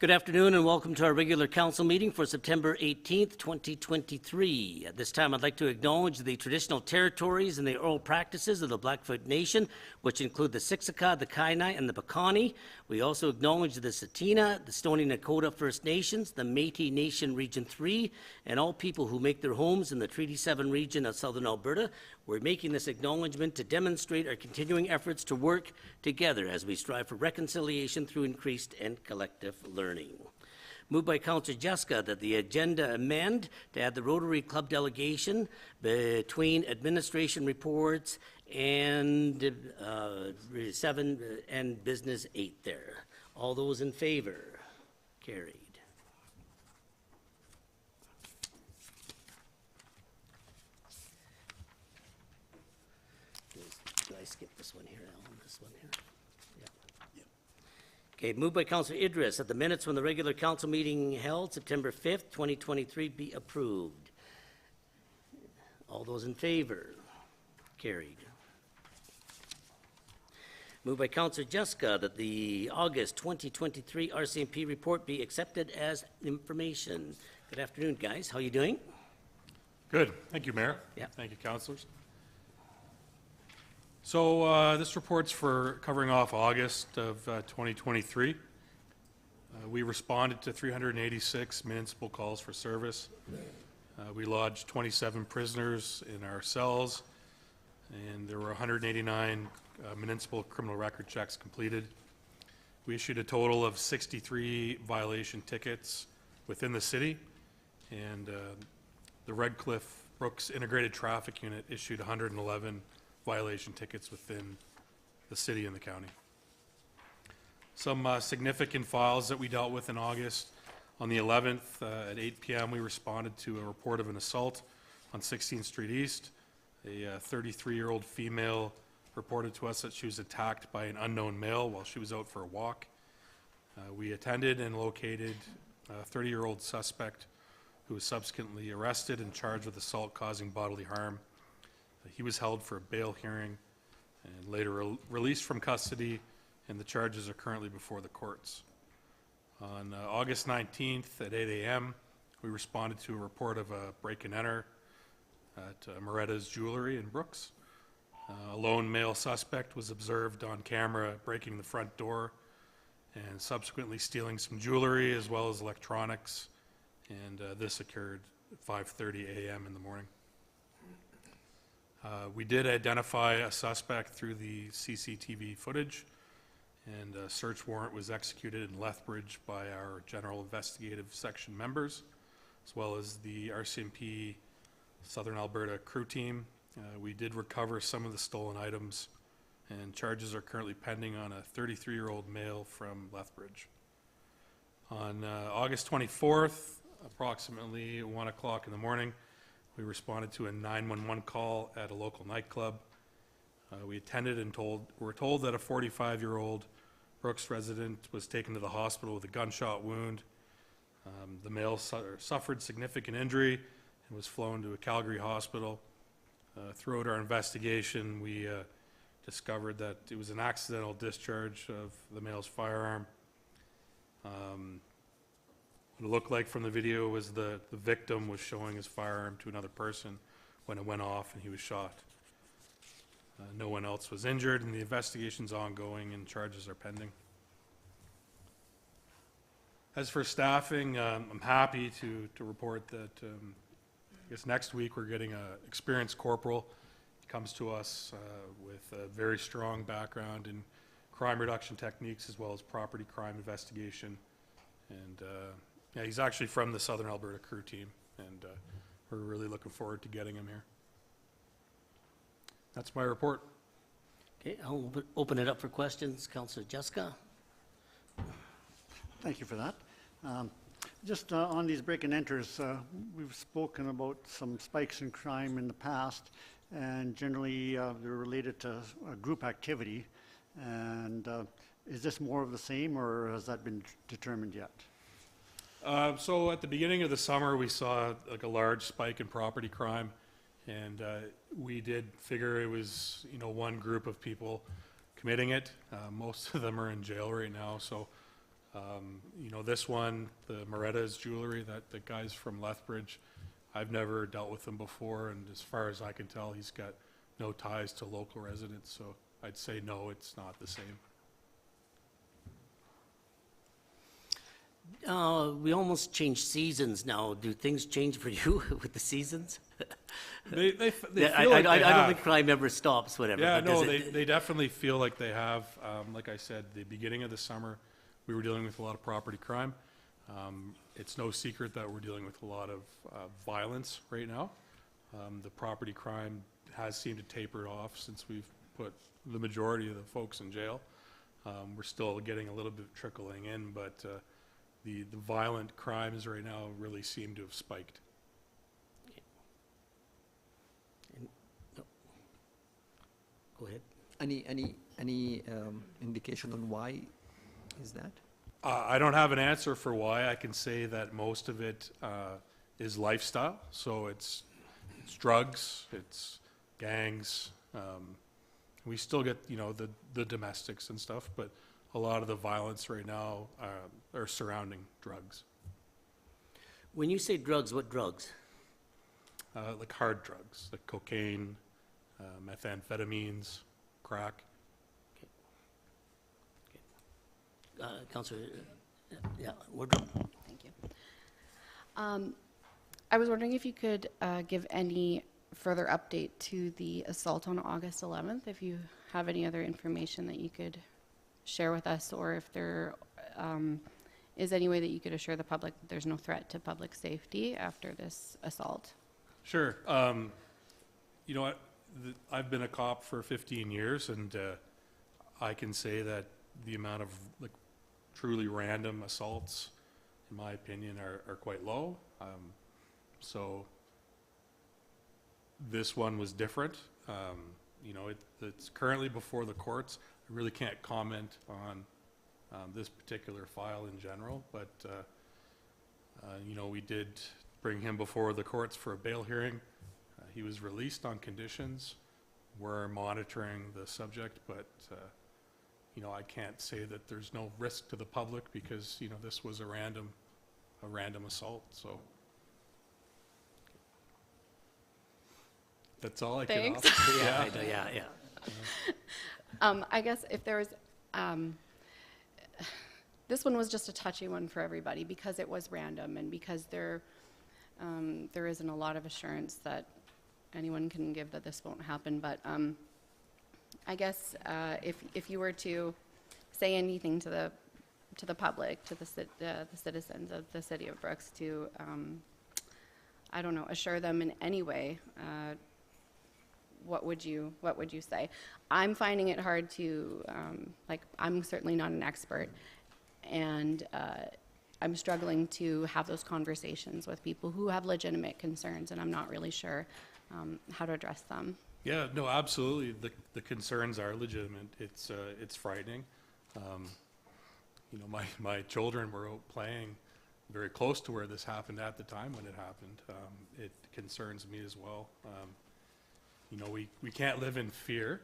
Good afternoon and welcome to our regular council meeting for September 18th, 2023. At this time, I'd like to acknowledge the traditional territories and the oral practices of the Blackfoot Nation, which include the Siksika, the Kainai, and the Piikani. We also acknowledge the Tsuut'ina, the Stoney Nakoda First Nations, the Métis Nation Region 3, and all people who make their homes in the Treaty 7 region of Southern Alberta. We're making this acknowledgement to demonstrate our continuing efforts to work together as we strive for reconciliation through increased and collective learning. Moved by Councillor Jessica that the agenda amend to add the Rotary Club delegation between administration reports and 7 and business 8 there. All those in favor? Carried. Did I skip this one here, Alan? This one here? Yeah. Okay, moved by Councillor Idris that the minutes from the regular council meeting held September 5th, 2023 be approved. All those in favor? Carried. Moved by Councillor Jessica that the August 2023 RCMP report be accepted as information. Good afternoon, guys. How are you doing? Good. Thank you, Mayor. Yeah. Thank you, councillors. So this report's for covering off August of 2023. We responded to 386 municipal calls for service. We lodged 27 prisoners in our cells, and there were 189 municipal criminal record checks completed. We issued a total of 63 violation tickets within the city, and the Red Cliff Brooks Integrated Traffic Unit issued 111 violation tickets within the city and the county. Some significant files that we dealt with in August. On the 11th at 8 p.m. we responded to a report of an assault on 16th Street East. A 33-year-old female reported to us that she was attacked by an unknown male while she was out for a walk. We attended and located a 30-year-old suspect who was subsequently arrested and charged with assault causing bodily harm. He was held for a bail hearing and later released from custody, and the charges are currently before the courts. On August 19th at 8 a.m., we responded to a report of a break and enter at Moretta's Jewelry in Brooks. A lone male suspect was observed on camera breaking the front door and subsequently stealing some jewelry as well as electronics, and this occurred at 5:30 a.m. in the morning. We did identify a suspect through the CCTV footage, and a search warrant was executed in Lethbridge by our General Investigative Section members, as well as the RCMP Southern Alberta crew team. We did recover some of the stolen items, and charges are currently pending on a 33-year-old male from Lethbridge. On August 24th, approximately 1 o'clock in the morning, we responded to a 911 call at a local nightclub. We attended and were told that a 45-year-old Brooks resident was taken to the hospital with a gunshot wound. The male suffered significant injury and was flown to a Calgary hospital. Throughout our investigation, we discovered that it was an accidental discharge of the male's firearm. What it looked like from the video was the victim was showing his firearm to another person when it went off and he was shot. No one else was injured, and the investigation's ongoing and charges are pending. As for staffing, I'm happy to report that I guess next week we're getting an experienced corporal. He comes to us with a very strong background in crime reduction techniques as well as property crime investigation. And yeah, he's actually from the Southern Alberta crew team, and we're really looking forward to getting him here. That's my report. Okay, I'll open it up for questions. Councillor Jessica. Thank you for that. Just on these break and enters, we've spoken about some spikes in crime in the past, and generally they're related to group activity. And is this more of the same, or has that been determined yet? So at the beginning of the summer, we saw like a large spike in property crime, and we did figure it was, you know, one group of people committing it. Most of them are in jail right now, so You know, this one, the Moretta's Jewelry, that the guy's from Lethbridge, I've never dealt with him before, and as far as I can tell, he's got no ties to local residents, so I'd say no, it's not the same. We almost changed seasons now. Do things change for you with the seasons? They Yeah, feel like they I don't have. think crime ever stops, whatever. Yeah, but does no, it- they definitely feel like they have. Like I said, the beginning of the summer, we were dealing with a lot of property crime. It's no secret that we're dealing with a lot of violence right now. The property crime has seemed to taper off since we've put the majority of the folks in jail. We're still getting a little bit trickling in, but the violent crimes right now really seem to have spiked. Go ahead. Any indication on why is that? I don't have an answer for why. I can say that most of it is lifestyle. So it's drugs, it's gangs. We still get, you know, the domestics and stuff, but a lot of the violence right now are surrounding drugs, When you say drugs, what drugs? like hard drugs, like cocaine, methamphetamines, crack. Councillor, yeah, Wardrobe? Thank you. I was wondering if you could give any further update to the assault on August 11th, if you have any other information that you could share with us, or if there is any way that you could assure the public that there's no threat to public safety after this assault. Sure. You know what? I've been a cop for 15 years, and I can say that the amount of like truly random assaults, in my opinion, are quite low. So this one was different. You know, it's currently before the courts. I really can't comment on this particular file in general, but you know, we did bring him before the courts for a bail hearing. He was released on conditions. We're monitoring the subject, but you know, I can't say that there's no risk to the public because, you know, this was a random assault, so. That's all I can Thanks. offer. Yeah, I know, yeah. I guess if there was, this one was just a touchy one for everybody because it was random and because there isn't a lot of assurance that anyone can give that this won't happen. But I guess if you were to say anything to the public, to the citizens of the city of Brooks, to I don't know, assure them in any way, what would you say? I'm finding it hard to, like, I'm certainly not an expert, and I'm struggling to have those conversations with people who have legitimate concerns, and I'm not really sure how to address them. Yeah, no, absolutely. The concerns are legitimate. It's frightening. You know, my children were out playing very close to where this happened at the time when it happened. It concerns me as well. You know, we can't live in fear.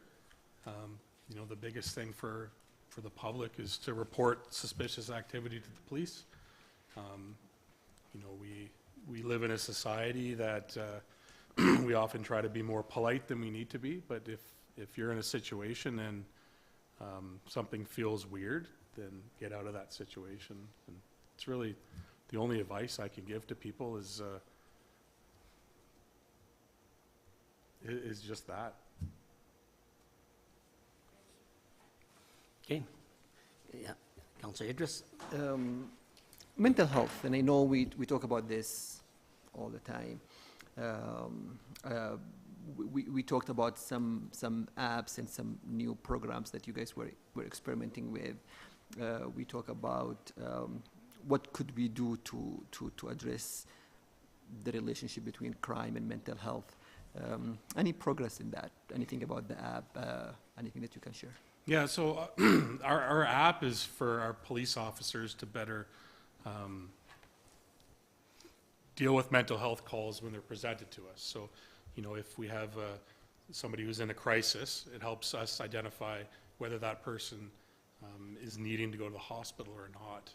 You know, the biggest thing for the public is to report suspicious activity to the police. You know, we live in a society that we often try to be more polite than we need to be, but if you're in a situation and something feels weird, then get out of that situation. And it's really the only advice I can give to people is just that. Okay. Yeah. Councillor Idris? Mental health, and I know we talk about this all the time. We talked about some apps and some new programs that you guys were experimenting with. We talk about what could we do to address the relationship between crime and mental health. Any progress in that? Anything about the app? Anything that you can share? Yeah, so our app is for our police officers to better deal with mental health calls when they're presented to us. So, you know, if we have somebody who's in a crisis, it helps us identify whether that person is needing to go to the hospital or not.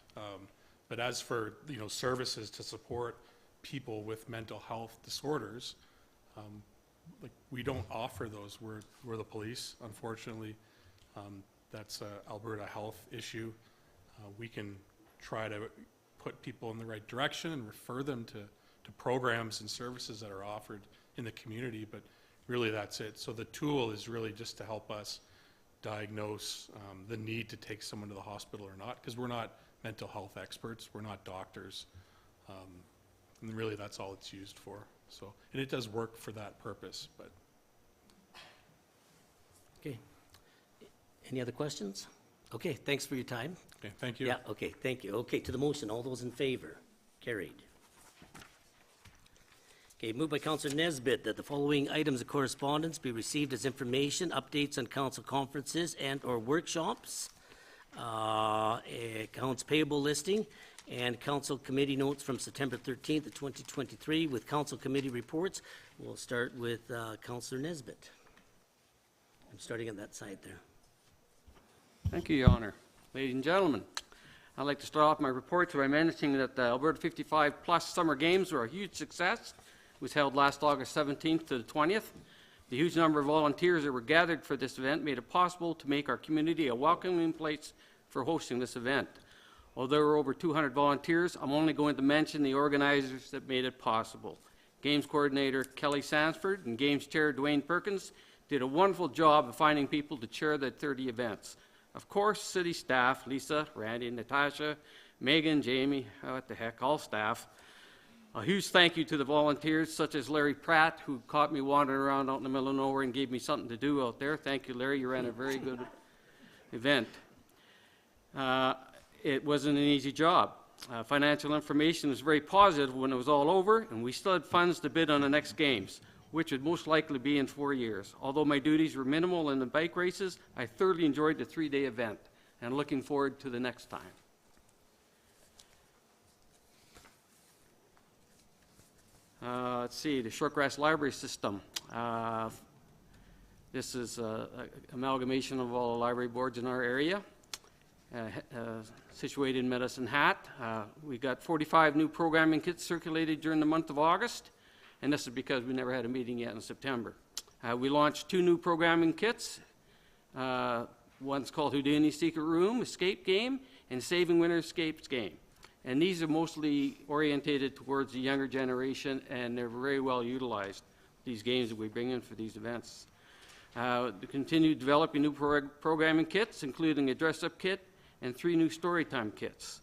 But as for, services to support people with mental health disorders, like, we don't offer those. We're the police, unfortunately. That's a Alberta health issue. We can try to put people in the right direction and refer them to programs and services that are offered in the community, but really that's it. So the tool is really just to help us diagnose the need to take someone to the hospital or not, because we're not mental health experts, we're not doctors, and really that's all it's used for. So, and it does work for that purpose, but. Okay. Any other questions? Okay, thanks for your time. Okay, thank you. Yeah, okay, thank you. Okay, to the motion, all those in favor? Carried. Okay, moved by Councillor Nesbitt that the following items of correspondence be received as information, updates on council conferences and/or workshops, accounts payable listing, and council committee notes from September 13th of 2023 with council committee reports. We'll start with Councillor Nesbitt. I'm starting on that side there. Thank you, Your Honor. Ladies and gentlemen, I'd like to start off my report by mentioning that the Alberta 55 Plus Summer Games were a huge success. It was held last August 17th to the 20th. The huge number of volunteers that were gathered for this event made it possible to make our community a welcoming place for hosting this event. Although there were over 200 volunteers, I'm only going to mention the organizers that made it possible. Games coordinator Kelly Sansford and Games chair Dwayne Perkins did a wonderful job of finding people to chair the 30 events. Of course, city staff, Lisa, Randy, Natasha, Megan, Jamie, what the heck, all staff. A huge thank you to the volunteers, such as Larry Pratt, who caught me wandering around out in the middle of nowhere and gave me something to do out there. Thank you, Larry. You ran a very good event. It wasn't an easy job. Financial information was very positive when it was all over, and we still had funds to bid on the next games, which would most likely be in 4 years. Although my duties were minimal in the bike races, I thoroughly enjoyed the 3-day event, and looking forward to the next time. Let's see, the Shortgrass Library System. This is an amalgamation of all the library boards in our area, situated in Medicine Hat. We got 45 new programming kits circulated during the month of August, and this is because we never had a meeting yet in September. We launched 2 new programming kits. One's called Houdini's Secret Room, Escape Game, and Saving Winter Escapes Game. And these are mostly orientated towards the younger generation, and they're very well utilized, these games that we bring in for these events. To continue developing new programming kits, including a dress-up kit and 3 new storytime kits.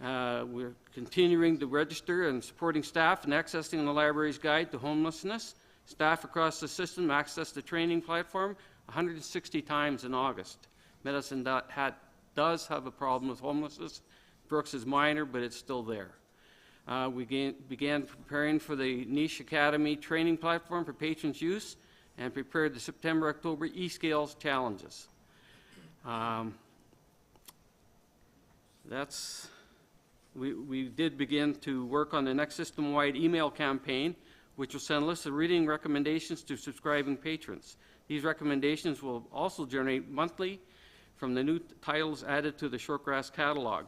We're continuing to register and supporting staff and accessing the library's guide to homelessness. Staff across the system accessed the training platform 160 times in August. Medicine Hat does have a problem with homelessness. Brooks is minor, but it's still there. We began preparing for the Niche Academy training platform for patrons' use and prepared the September-October eScales challenges. We did begin to work on the next system-wide email campaign, which will send lists of reading recommendations to subscribing patrons. These recommendations will also generate monthly from the new titles added to the Shortgrass catalog.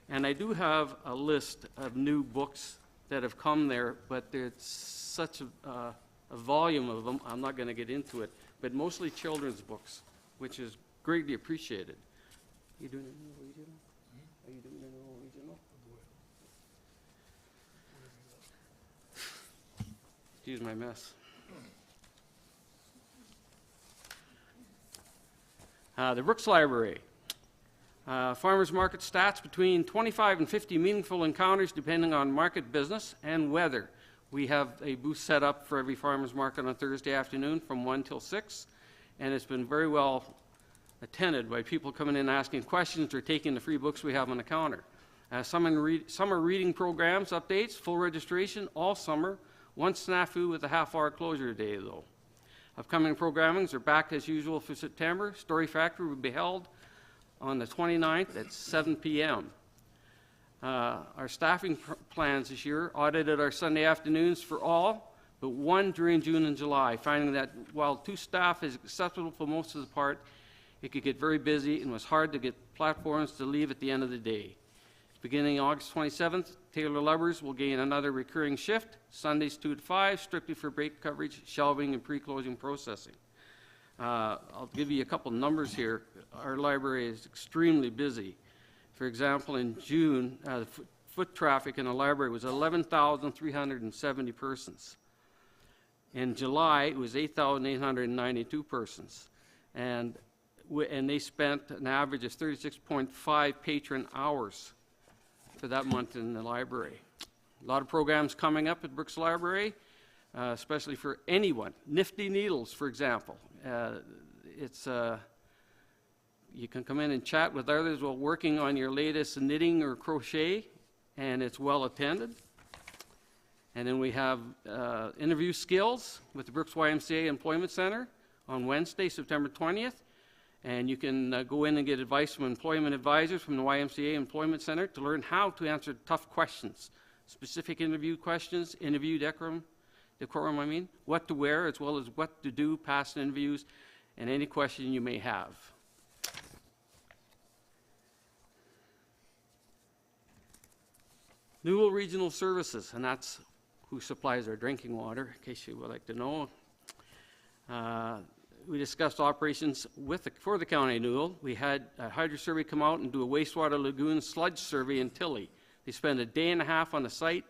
And I do have a list of new books that have come there, but there's such a volume of them, I'm not going to get into it, but mostly children's books, which is greatly appreciated. You doing it in the regional? Are you doing it in the regional? Excuse my mess. The Brooks Library. Farmers market stats between 25 and 50 meaningful encounters depending on market business and weather. We have a booth set up for every farmers market on Thursday afternoon from 1 till 6, and it's been very well attended by people coming in asking questions or taking the free books we have on the counter. Summer reading programs, updates, full registration all summer, one snafu with a half-hour closure day though. Upcoming programmings are back as usual for September. Story Factory will be held on the 29th at 7 p.m. Our staffing plans this year audited our Sunday afternoons for all, but 1 during June and July, finding that while 2 staff is acceptable for most of the part, It could get very busy and was hard to get platforms to leave at the end of the day. Beginning August 27th, Taylor Lubbers will gain another recurring shift, Sundays 2 to 5, strictly for break coverage, shelving, and pre-closing processing. I'll give you a couple numbers here. Our library is extremely busy. For example, in June, the foot traffic in the library was 11,370 persons. In July, it was 8,892 persons. And they spent an average of 36.5 patron hours for that month in the library. A lot of programs coming up at Brooks Library, especially for anyone. Nifty Needles, for example. You can come in and chat with others while working on your latest knitting or crochet, and it's well attended. And then we have interview skills with the Brooks YMCA Employment Center on Wednesday, September 20th. And you can go in and get advice from employment advisors from the YMCA Employment Center to learn how to answer tough questions, specific interview questions, interview decorum, what to wear, as well as what to do past interviews, and any question you may have. Newell Regional Services, and that's who supplies our drinking water, in case you would like to know. We discussed operations for the County of Newell. We had a hydro survey come out and do a wastewater lagoon sludge survey in Tilly. They spent a day and a half on the site,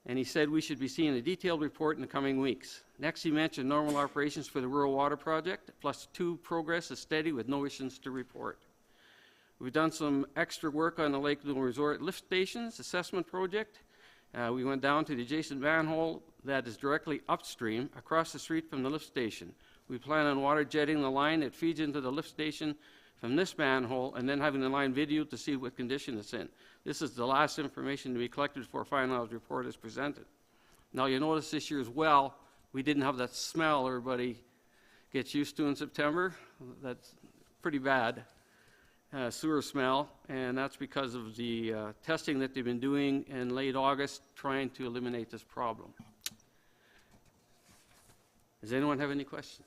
and he said we should be seeing a detailed report in the coming weeks. Next, he mentioned normal operations for the Rural Water Project, plus 2 progress is steady with no issues to report. We've done some extra work on the Lake Newell Resort lift stations assessment project. We went down to the adjacent manhole that is directly upstream across the street from the lift station. We plan on water jetting the line that feeds into the lift station from this manhole and then having the line videoed to see what condition it's in. This is the last information to be collected before a finalized report is presented. Now you'll notice this year as well, we didn't have that smell everybody gets used to in September. That's pretty bad. Sewer smell, and that's because of the testing that they've been doing in late August trying to eliminate this problem. Does anyone have any questions?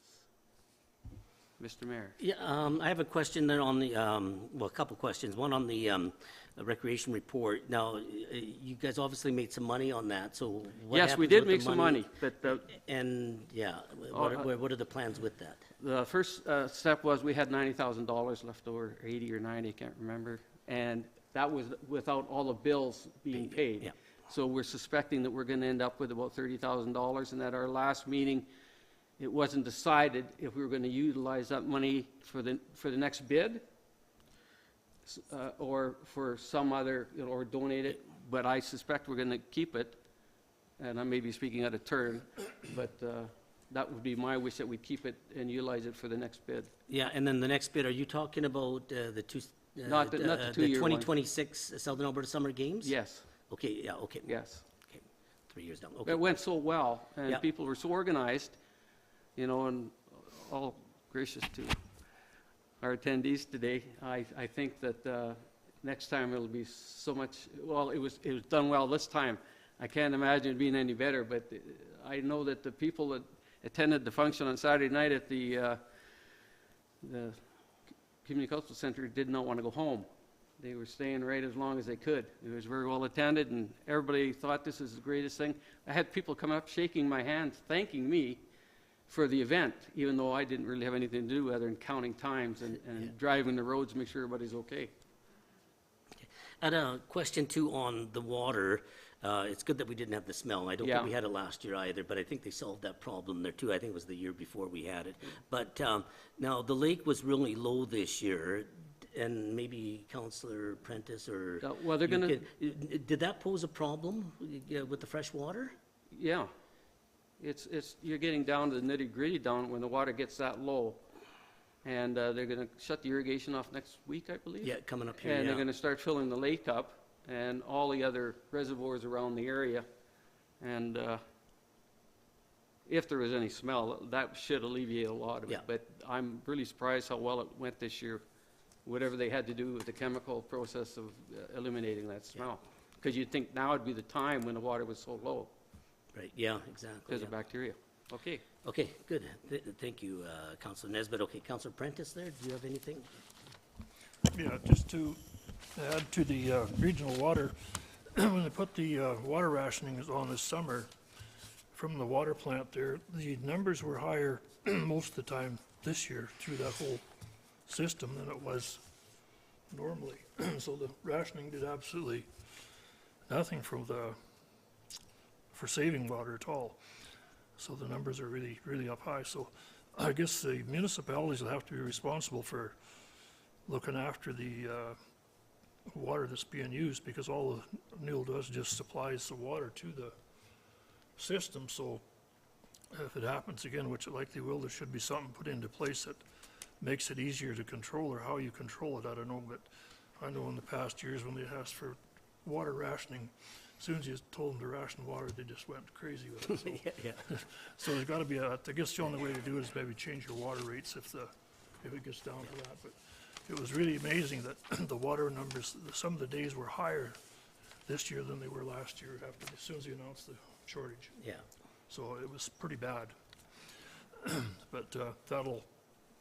Mr. Mayor. Yeah, I have a question there on the, well, a couple questions. One on the recreation report. Now, you guys obviously made some money on that, so what Yes, we happens did with the make some money, but And, yeah, what are the plans with that? the first step was we had $90,000 left over, 80 or 90, I can't remember, and that was without all the bills being paid. Yeah. So we're suspecting that we're going to end up with about $30,000, and at our last meeting, it wasn't decided if we were going to utilize that money for the next bid or for some other, or donate it, but I suspect we're going to keep it, and I may be speaking out of turn, but that would be my wish, that we keep it and utilize it for the next bid. Yeah, and then the next bid, are you talking about the two? Not the two-year one. 2026 Southern Alberta Summer Games? Yes, Okay, yeah, okay. yes. Okay, 3 years down, okay. It went so well, and Yeah. people were so organized, you know, and all gracious to our attendees today. I think that next time it'll be so much, well, it was done well this time. I can't imagine it being any better, but I know that the people that attended the function on Saturday night at the Community Cultural Center did not want to go home. They were staying right as long as they could. It was very well attended, and everybody thought this is the greatest thing. I had people come up shaking my hand, thanking me for the event, even though I didn't really have anything to do other than counting times and driving the roads, make sure everybody's okay. I had a question too on the water. It's good that we didn't have the smell. I don't Yeah. think we had it last year either, but I think they solved that problem there too. I think it was the year before we had it. But now the lake was really low this year, and maybe Councillor Prentice or Well, they're you gonna, did that pose a problem with the fresh water? yeah. You're getting down to the nitty-gritty down when the water gets that low. And they're going to shut the irrigation off next week, I believe. Yeah, coming up here. And they're Yeah. going to start filling the lake up and all the other reservoirs around the area. And if there was any smell, that should alleviate a lot of it. Yeah. But I'm really surprised how well it went this year, whatever they had to do with the chemical process of eliminating that smell. Because you'd think now would be the time when the water was so low Right. Yeah. Exactly. because Yeah. of bacteria. Okay. Okay, good. Thank you, Councilor Nesbitt. Okay, Councilor Prentice there, do you have anything? Yeah, just to add to the regional water, when they put the water rationing on this summer from the water plant there, the numbers were higher most of the time this year through that whole system than it was normally. So the rationing did absolutely nothing for saving water at all. So the numbers are really, really up high. So I guess the municipalities will have to be responsible for looking after the water that's being used, because all the NIL does just supplies the water to the system. So if it happens again, which it likely will, there should be something put into place that makes it easier to control, or how you control it, I don't know. But I know in the past years when they asked for water rationing, as soon as you told them to ration water, they just went crazy with it. So, Yeah. so there's got to be I guess the only way to do it is maybe change your water rates if it gets down to that. But it was really amazing that the water numbers, some of the days were higher this year than they were last year as soon as they announced the shortage. Yeah. So it was pretty bad. But that'll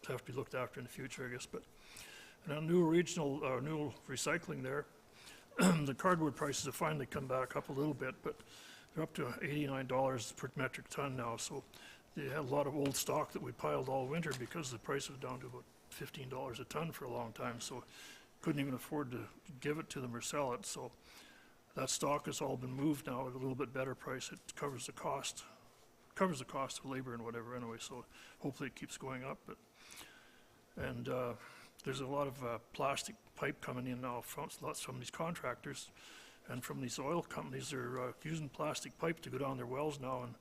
have to be looked after in the future, I guess. But and on new recycling there, the cardboard prices have finally come back up a little bit, but they're up to $89 per metric ton now. So they had a lot of old stock that we piled all winter because the price was down to about $15 a ton for a long time. So couldn't even afford to give it to them or sell it. So that stock has all been moved now at a little bit better price. It covers the cost of labor and whatever anyway. So hopefully it keeps going up. And there's a lot of plastic pipe coming in now from these contractors and from these oil companies. They're using plastic pipe to go down their wells now and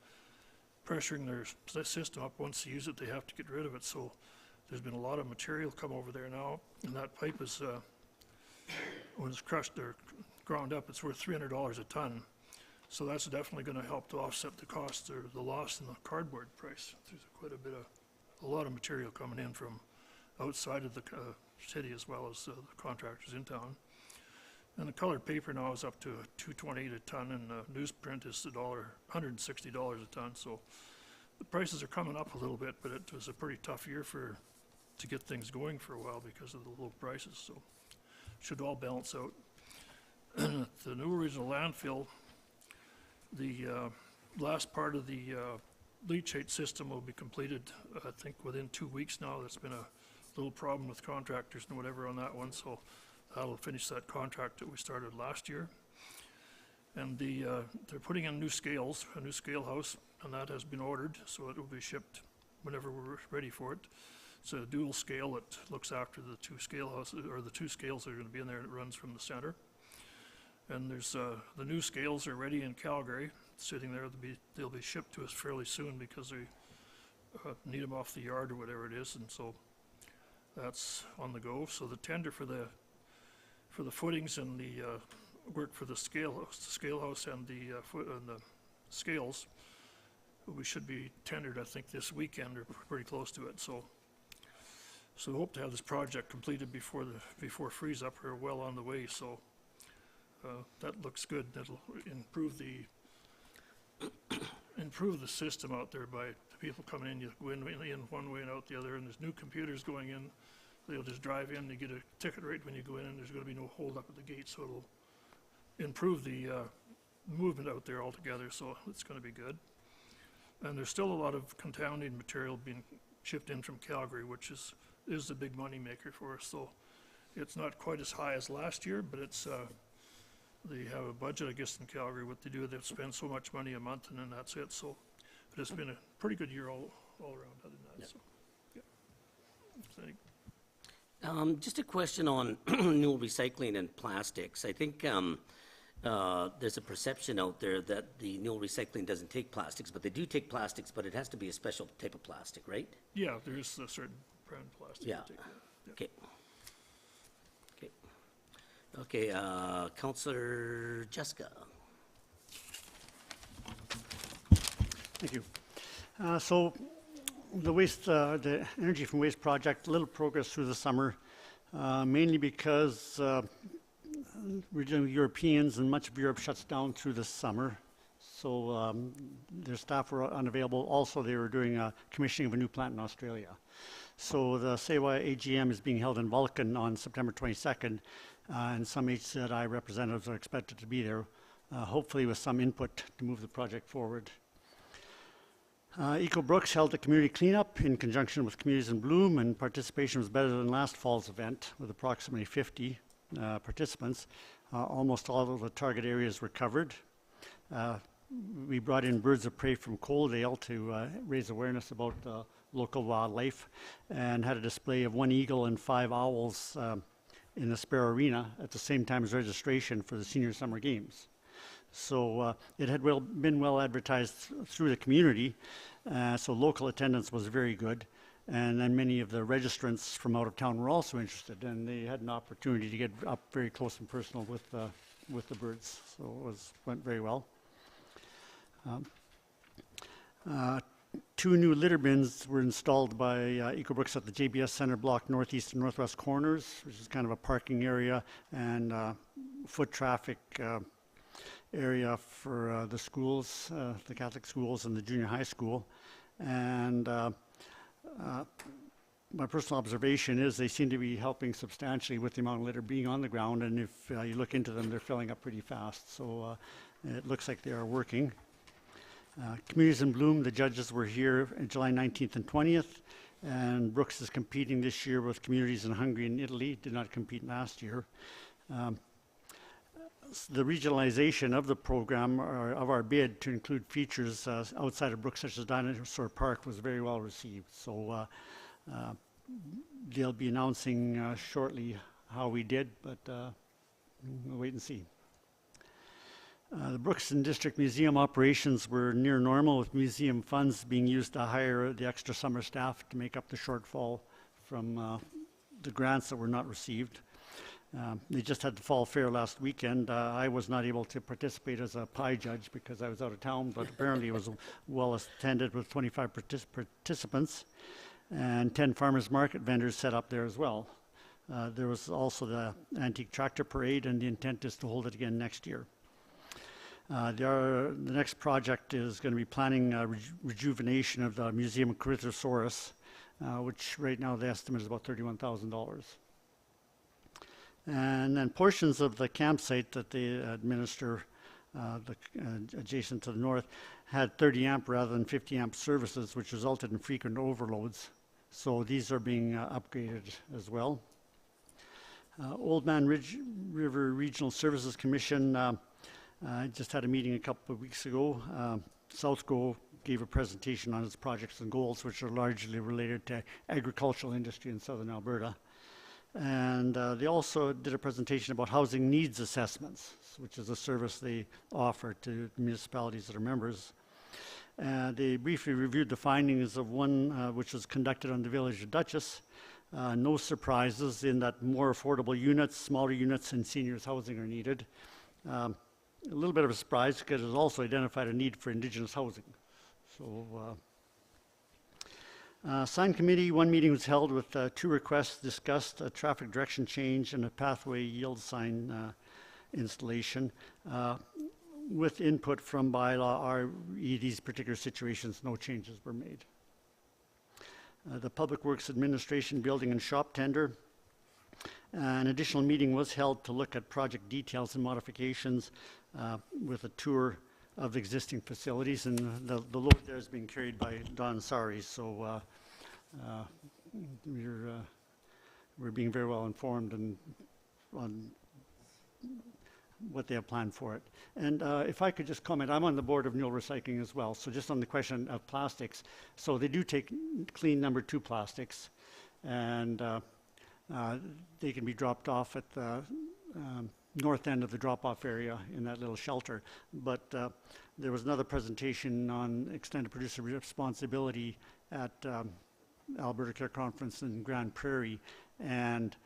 pressuring their system up. Once they use it, they have to get rid of it. So there's been a lot of material come over there now, and that pipe is, when it's crushed or ground up, it's worth $300 a ton. So that's definitely going to help to offset the cost or the loss in the cardboard price. There's quite a lot of material coming in from outside of the city as well as the contractors in town. And the colored paper now is up to $228 a ton, and newsprint is $160 a ton. So the prices are coming up a little bit, but it was a pretty tough year to get things going for a while because of the low prices. So should all balance out. The new original landfill, the last part of the leachate system will be completed, I think, within 2 weeks now. That's been a little problem with contractors and whatever on that one, so that'll finish that contract that we started last year. And they're putting in a new scale house, and that has been ordered, so it will be shipped whenever we're ready for it. It's a dual scale that looks after the two scale houses, or the two scales that are going to be in there, and it runs from the center. And there's the new scales are ready in Calgary, sitting there. They'll be shipped to us fairly soon because they need them off the yard or whatever it is, and so that's on the go. So the tender for the footings and the work for the scale house and the scales, we should be tendered, I think, this weekend or pretty close to it. So we hope to have this project completed before freeze up. We're well on the way. So that looks good. That'll improve the system out there by the people coming in. You go in one way and out the other, and there's new computers going in. They'll just drive in, you get a ticket right when you go in, and there's going to be no hold up at the gate, so it'll improve the movement out there altogether, so it's going to be good. And there's still a lot of contaminated material being shipped in from Calgary, which is the big money maker for us. So it's not quite as high as last year, but it's they have a budget, I guess, in Calgary. What they do, they spend so much money a month, and then that's it. So, but it's been a pretty good year all around other than that. So, yeah. Just a question on new recycling and plastics. I think there's a perception out there that the new recycling doesn't take plastics, but they do take plastics, but it has to be a special type of plastic, right? Yeah, there's a certain brand of plastic. Yeah. to take that. Yeah. Okay. Okay, Councillor Jessica. Thank you. So the Energy from Waste project, little progress through the summer, mainly because we're dealing with Europeans and much of Europe shuts down through the summer. so their staff were unavailable. Also, they were doing a commissioning of a new plant in Australia. So the SEWA AGM is being held in Vulcan on September 22nd, and some HZI representatives are expected to be there, hopefully with some input to move the project forward. Eco Brooks held a community cleanup in conjunction with Communities in Bloom, and participation was better than last fall's event with approximately 50 participants. Almost all of the target areas were covered. We brought in birds of prey from Coaldale to raise awareness about local wildlife, and had a display of 1 eagle and 5 owls in the Sparrow Arena at the same time as registration for the Senior Summer Games. So it had been well advertised through the community, so local attendance was very good. And then many of the registrants from out of town were also interested, and they had an opportunity to get up very close and personal with the birds. So it went very well. 2 new litter bins were installed by EcoBrooks at the JBS Center block northeast and northwest corners, which is kind of a parking area and foot traffic area for the schools, the Catholic schools and the junior high school. And my personal observation is they seem to be helping substantially with the amount of litter being on the ground, and if you look into them, they're filling up pretty fast. So it looks like they are working. Communities in Bloom, the judges were here on July 19th and 20th, and Brooks is competing this year with communities in Hungary and Italy, did not compete last year. The regionalization of the program, or of our bid, to include features outside of Brooks, such as Dinosaur Park, was very well received. So they'll be announcing shortly how we did, but we'll wait and see. The Brooks and District Museum operations were near normal, with museum funds being used to hire the extra summer staff to make up the shortfall from the grants that were not received. They just had the fall fair last weekend. I was not able to participate as a pie judge because I was out of town, but apparently it was well attended with 25 participants, and 10 farmers market vendors set up there as well. There was also the antique tractor parade, and the intent is to hold it again next year. The next project is going to be planning rejuvenation of the Museum of Corythosaurus, which right now the estimate is about $31,000. And then portions of the campsite that they administer adjacent to the north had 30 amp rather than 50 amp services, which resulted in frequent overloads. So these are being upgraded as well. Old Man River Regional Services Commission just had a meeting a couple of weeks ago. Southco gave a presentation on its projects and goals, which are largely related to agricultural industry in southern Alberta. And they also did a presentation about housing needs assessments, which is a service they offer to municipalities that are members. They briefly reviewed the findings of one which was conducted on the village of Dutchess. No surprises in that more affordable units, smaller units, and seniors housing are needed. A little bit of a surprise because it also identified a need for Indigenous housing. So. Sign committee, one meeting was held with 2 requests discussed, a traffic direction change and a pathway yield sign installation. With input from bylaw RE, these particular situations, no changes were made. The Public Works Administration building and shop tender. An additional meeting was held to look at project details and modifications with a tour of existing facilities, and the load there is being carried by Don Sari, so we're being very well informed and on what they have planned for it. And if I could just comment, I'm on the board of Newell Recycling as well, so just on the question of plastics. So they do take clean number 2 plastics, and they can be dropped off at the north end of the drop-off area in that little shelter. But there was another presentation on extended producer responsibility at Alberta Care Conference in Grand Prairie, and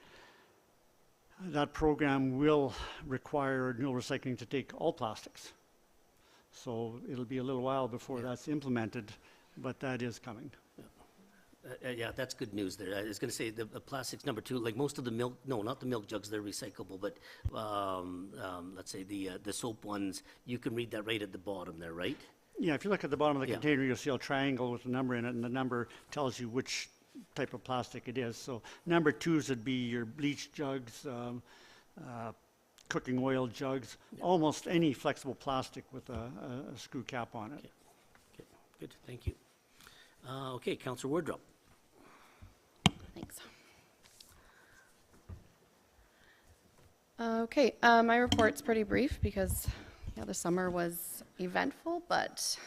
that program will require Newell Recycling to take all plastics. So it'll be a little while before that's implemented, but that is coming. Yeah, that's good news there. I was gonna say, the plastics number two, like most of the milk, no, not the milk jugs, they're recyclable, but, let's say the soap ones, you can read that right at the bottom there, right? Yeah, if you look at the bottom of the Yeah. container, you'll see a triangle with a number in it, and the number tells you which type of plastic it is. So number twos would be your bleach jugs, cooking oil jugs, almost any flexible plastic with a screw cap on it. Okay. Okay, good, thank you. Okay, Counselor Wardrow. Thanks. Okay, my report's pretty brief because, yeah, the summer was eventful, but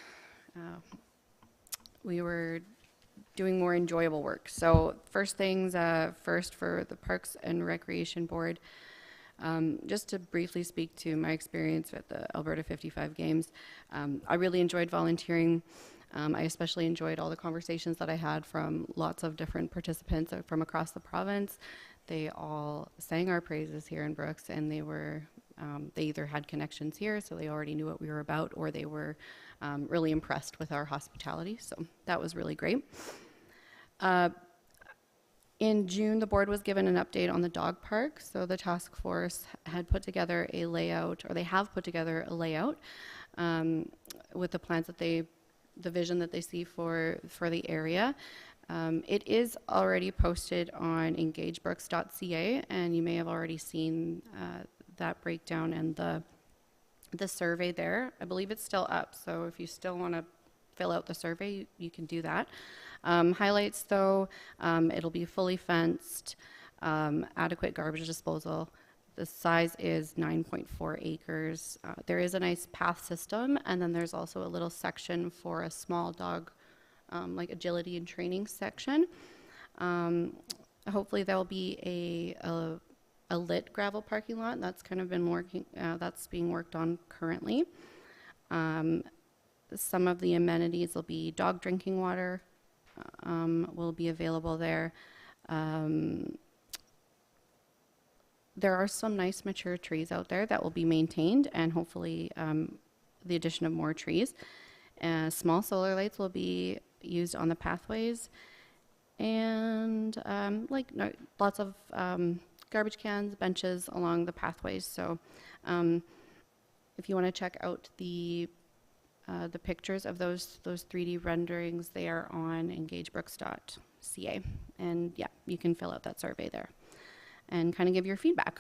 we were doing more enjoyable work. So first things first for the Parks and Recreation Board, just to briefly speak to my experience at the Alberta 55 Games, I really enjoyed volunteering. I especially enjoyed all the conversations that I had from lots of different participants from across the province. They all sang our praises here in Brooks, and they either had connections here, so they already knew what we were about, or they were really impressed with our hospitality, so that was really great. In June, the board was given an update on the dog park, so the task force had put together a layout, or they have put together a layout with the plans that the vision that they see for the area. It is already posted on engagebrooks.ca, and you may have already seen that breakdown and the survey there. I believe it's still up, so if you still want to fill out the survey, you can do that. Highlights though, it'll be fully fenced, adequate garbage disposal. The size is 9.4 acres. There is a nice path system, and then there's also a little section for a small dog, like agility and training section. Hopefully there'll be a lit gravel parking lot. That's kind of been working, that's being worked on currently. Some of the amenities will be dog drinking water, will be available there. There are some nice mature trees out there that will be maintained, and hopefully the addition of more trees. Small solar lights will be used on the pathways, and lots of garbage cans, benches along the pathways. So if you want to check out the pictures of those 3D renderings, they are on engagebrooks.ca, and yeah, you can fill out that survey there and kind of give your feedback,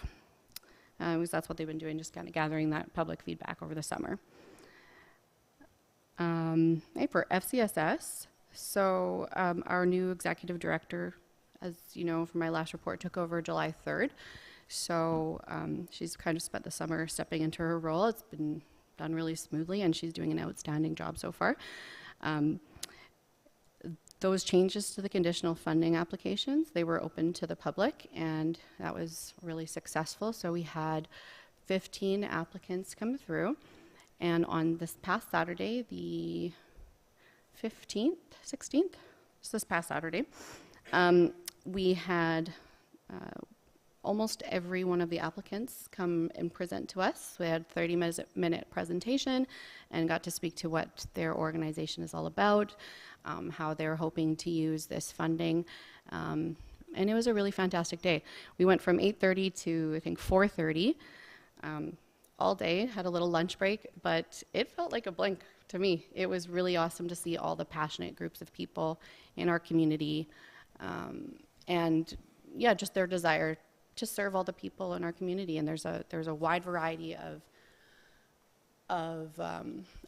because that's what they've been doing, just kind of gathering that public feedback over the summer. For FCSS, so our new executive director, as you know from my last report, took over July 3rd. So she's kind of spent the summer stepping into her role. It's been done really smoothly, and she's doing an outstanding job so far. Those changes to the conditional funding applications, they were open to the public, and that was really successful. So we had 15 applicants come through, and on this past Saturday, the 16th, so this past Saturday, we had almost every one of the applicants come and present to us. We had a 30-minute presentation and got to speak to what their organization is all about, how they're hoping to use this funding. And it was a really fantastic day. We went from 8:30 to, I think, 4:30 all day, had a little lunch break, but it felt like a blink to me. It was really awesome to see all the passionate groups of people in our community, and yeah, just their desire to serve all the people in our community. And there's a wide variety of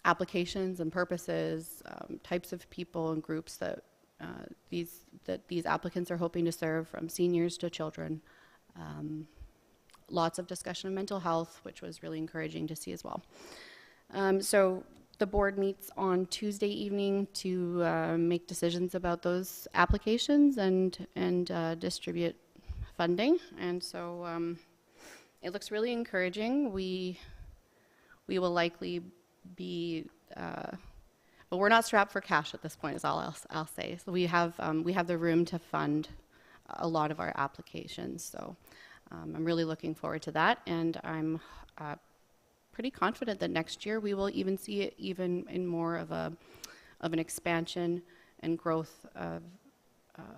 applications and purposes, types of people and groups that these applicants are hoping to serve, from seniors to children. Lots of discussion of mental health, which was really encouraging to see as well. So the board meets on Tuesday evening to make decisions about those applications and distribute funding. And so it looks really encouraging. We will likely be, well, we're not strapped for cash at this point, is all I'll say. So we have the room to fund a lot of our applications. So I'm really looking forward to that, and I'm pretty confident that next year we will even see it even in more of an expansion and growth of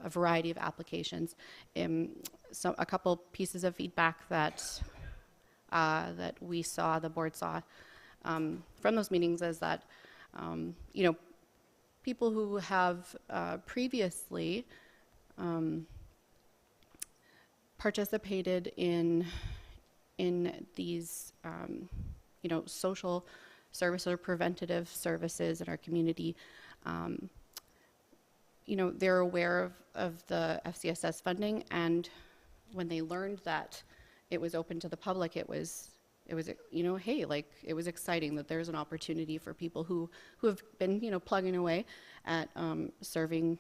a variety of applications. So a couple pieces of feedback that that we saw, the board saw from those meetings is that, you know, people who have previously participated in these, you know, social service or preventative services in our community, you know, they're aware of the FCSS funding, and when they learned that it was open to the public, it was, you know, hey, like, it was exciting that there's an opportunity for people who have been, you know, plugging away at serving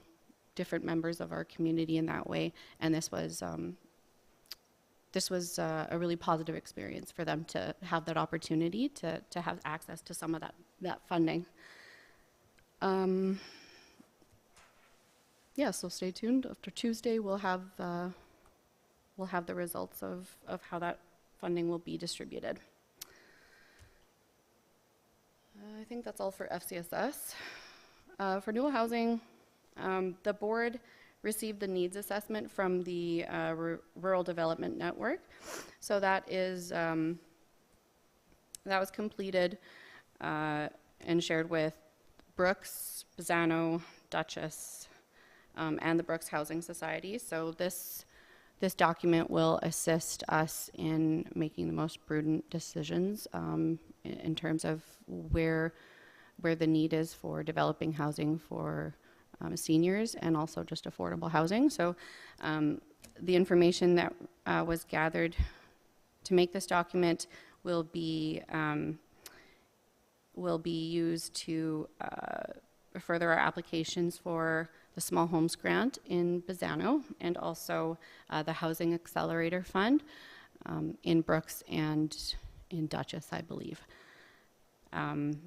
different members of our community in that way. And this was a really positive experience for them to have that opportunity to have access to some of that funding. Yeah, so stay tuned. After Tuesday, we'll have the results of how that funding will be distributed. I think that's all for FCSS. For Newell Housing, the board received the needs assessment from the Rural Development Network. So that is that was completed and shared with Brooks, Bazzano, Dutchess, and the Brooks Housing Society. So this document will assist us in making the most prudent decisions in terms of where the need is for developing housing for seniors and also just affordable housing. So the information that was gathered to make this document will be used to further our applications for the Small Homes Grant in Bazzano, and also the Housing Accelerator Fund in Brooks and in Dutchess, I believe. And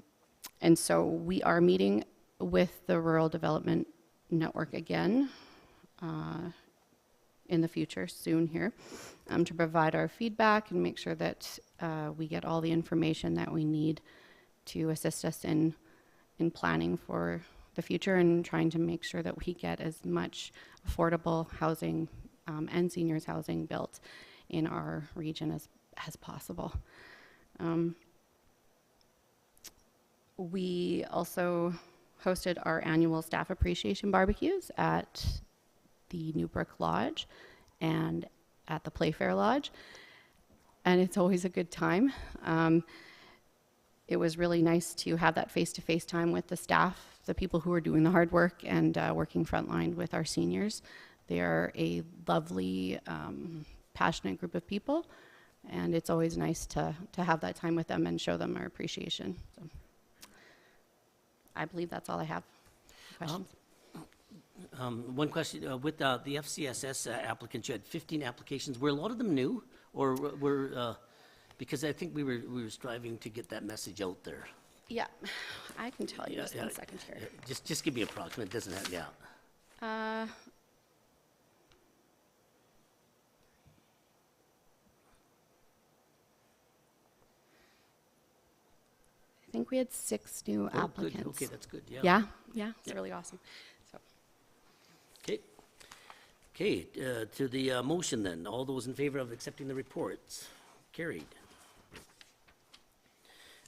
so we are meeting with the Rural Development Network again in the future, soon here, to provide our feedback and make sure that we get all the information that we need to assist us in planning for the future and trying to make sure that we get as much affordable housing and seniors housing built in our region as possible. We also hosted our annual staff appreciation barbecues at the Newbrook Lodge and at the Playfair Lodge, and it's always a good time. It was really nice to have that face-to-face time with the staff, the people who are doing the hard work and working frontline with our seniors. They are a lovely, passionate group of people, and it's always nice to have that time with them and show them our appreciation. So I believe that's all I have. Questions? One question, with the FCSS applicants, you had 15 applications. Were a lot of them new, or were, because I think we were striving to get that message out there. Yeah, I can tell you just 1 second here. Just give me approximate, doesn't have, yeah. I think we had 6 new Oh, applicants. good. Okay, that's good, yeah. Yeah, it's Yeah. really awesome. So, Okay, to the motion then. All those in favor of accepting the reports? Carried.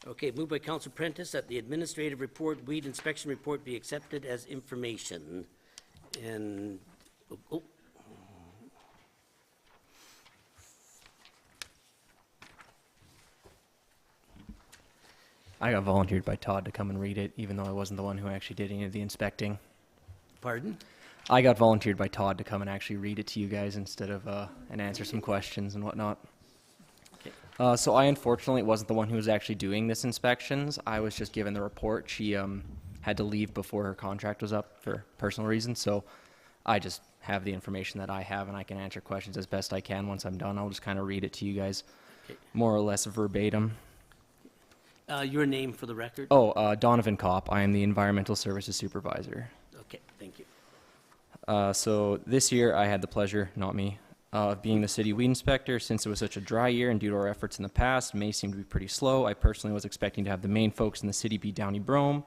Okay, moved by Councilor Prentice that the administrative report, weed inspection report be accepted as information. And, oh. I got volunteered by Todd to come and read it, even though I wasn't the one who actually did any of the inspecting. Pardon? I got volunteered by Todd to come and actually read it to you guys instead of, and answer some questions and whatnot. Okay. So I unfortunately wasn't the one who was actually doing this inspections. I was just given the report. She had to leave before her contract was up for personal reasons, so I just have the information that I have, and I can answer questions as best I can. Once I'm done, I'll just kind of read it to you guys, Okay. more or less verbatim. Your name for the record? Oh, Donovan Kopp. I am the Environmental Services Supervisor. Okay, thank you. So this year I had the pleasure, not me, of being the city weed inspector. Since it was such a dry year and due to our efforts in the past, May seemed to be pretty slow. I personally was expecting to have the main focus in the city be Downey Brome.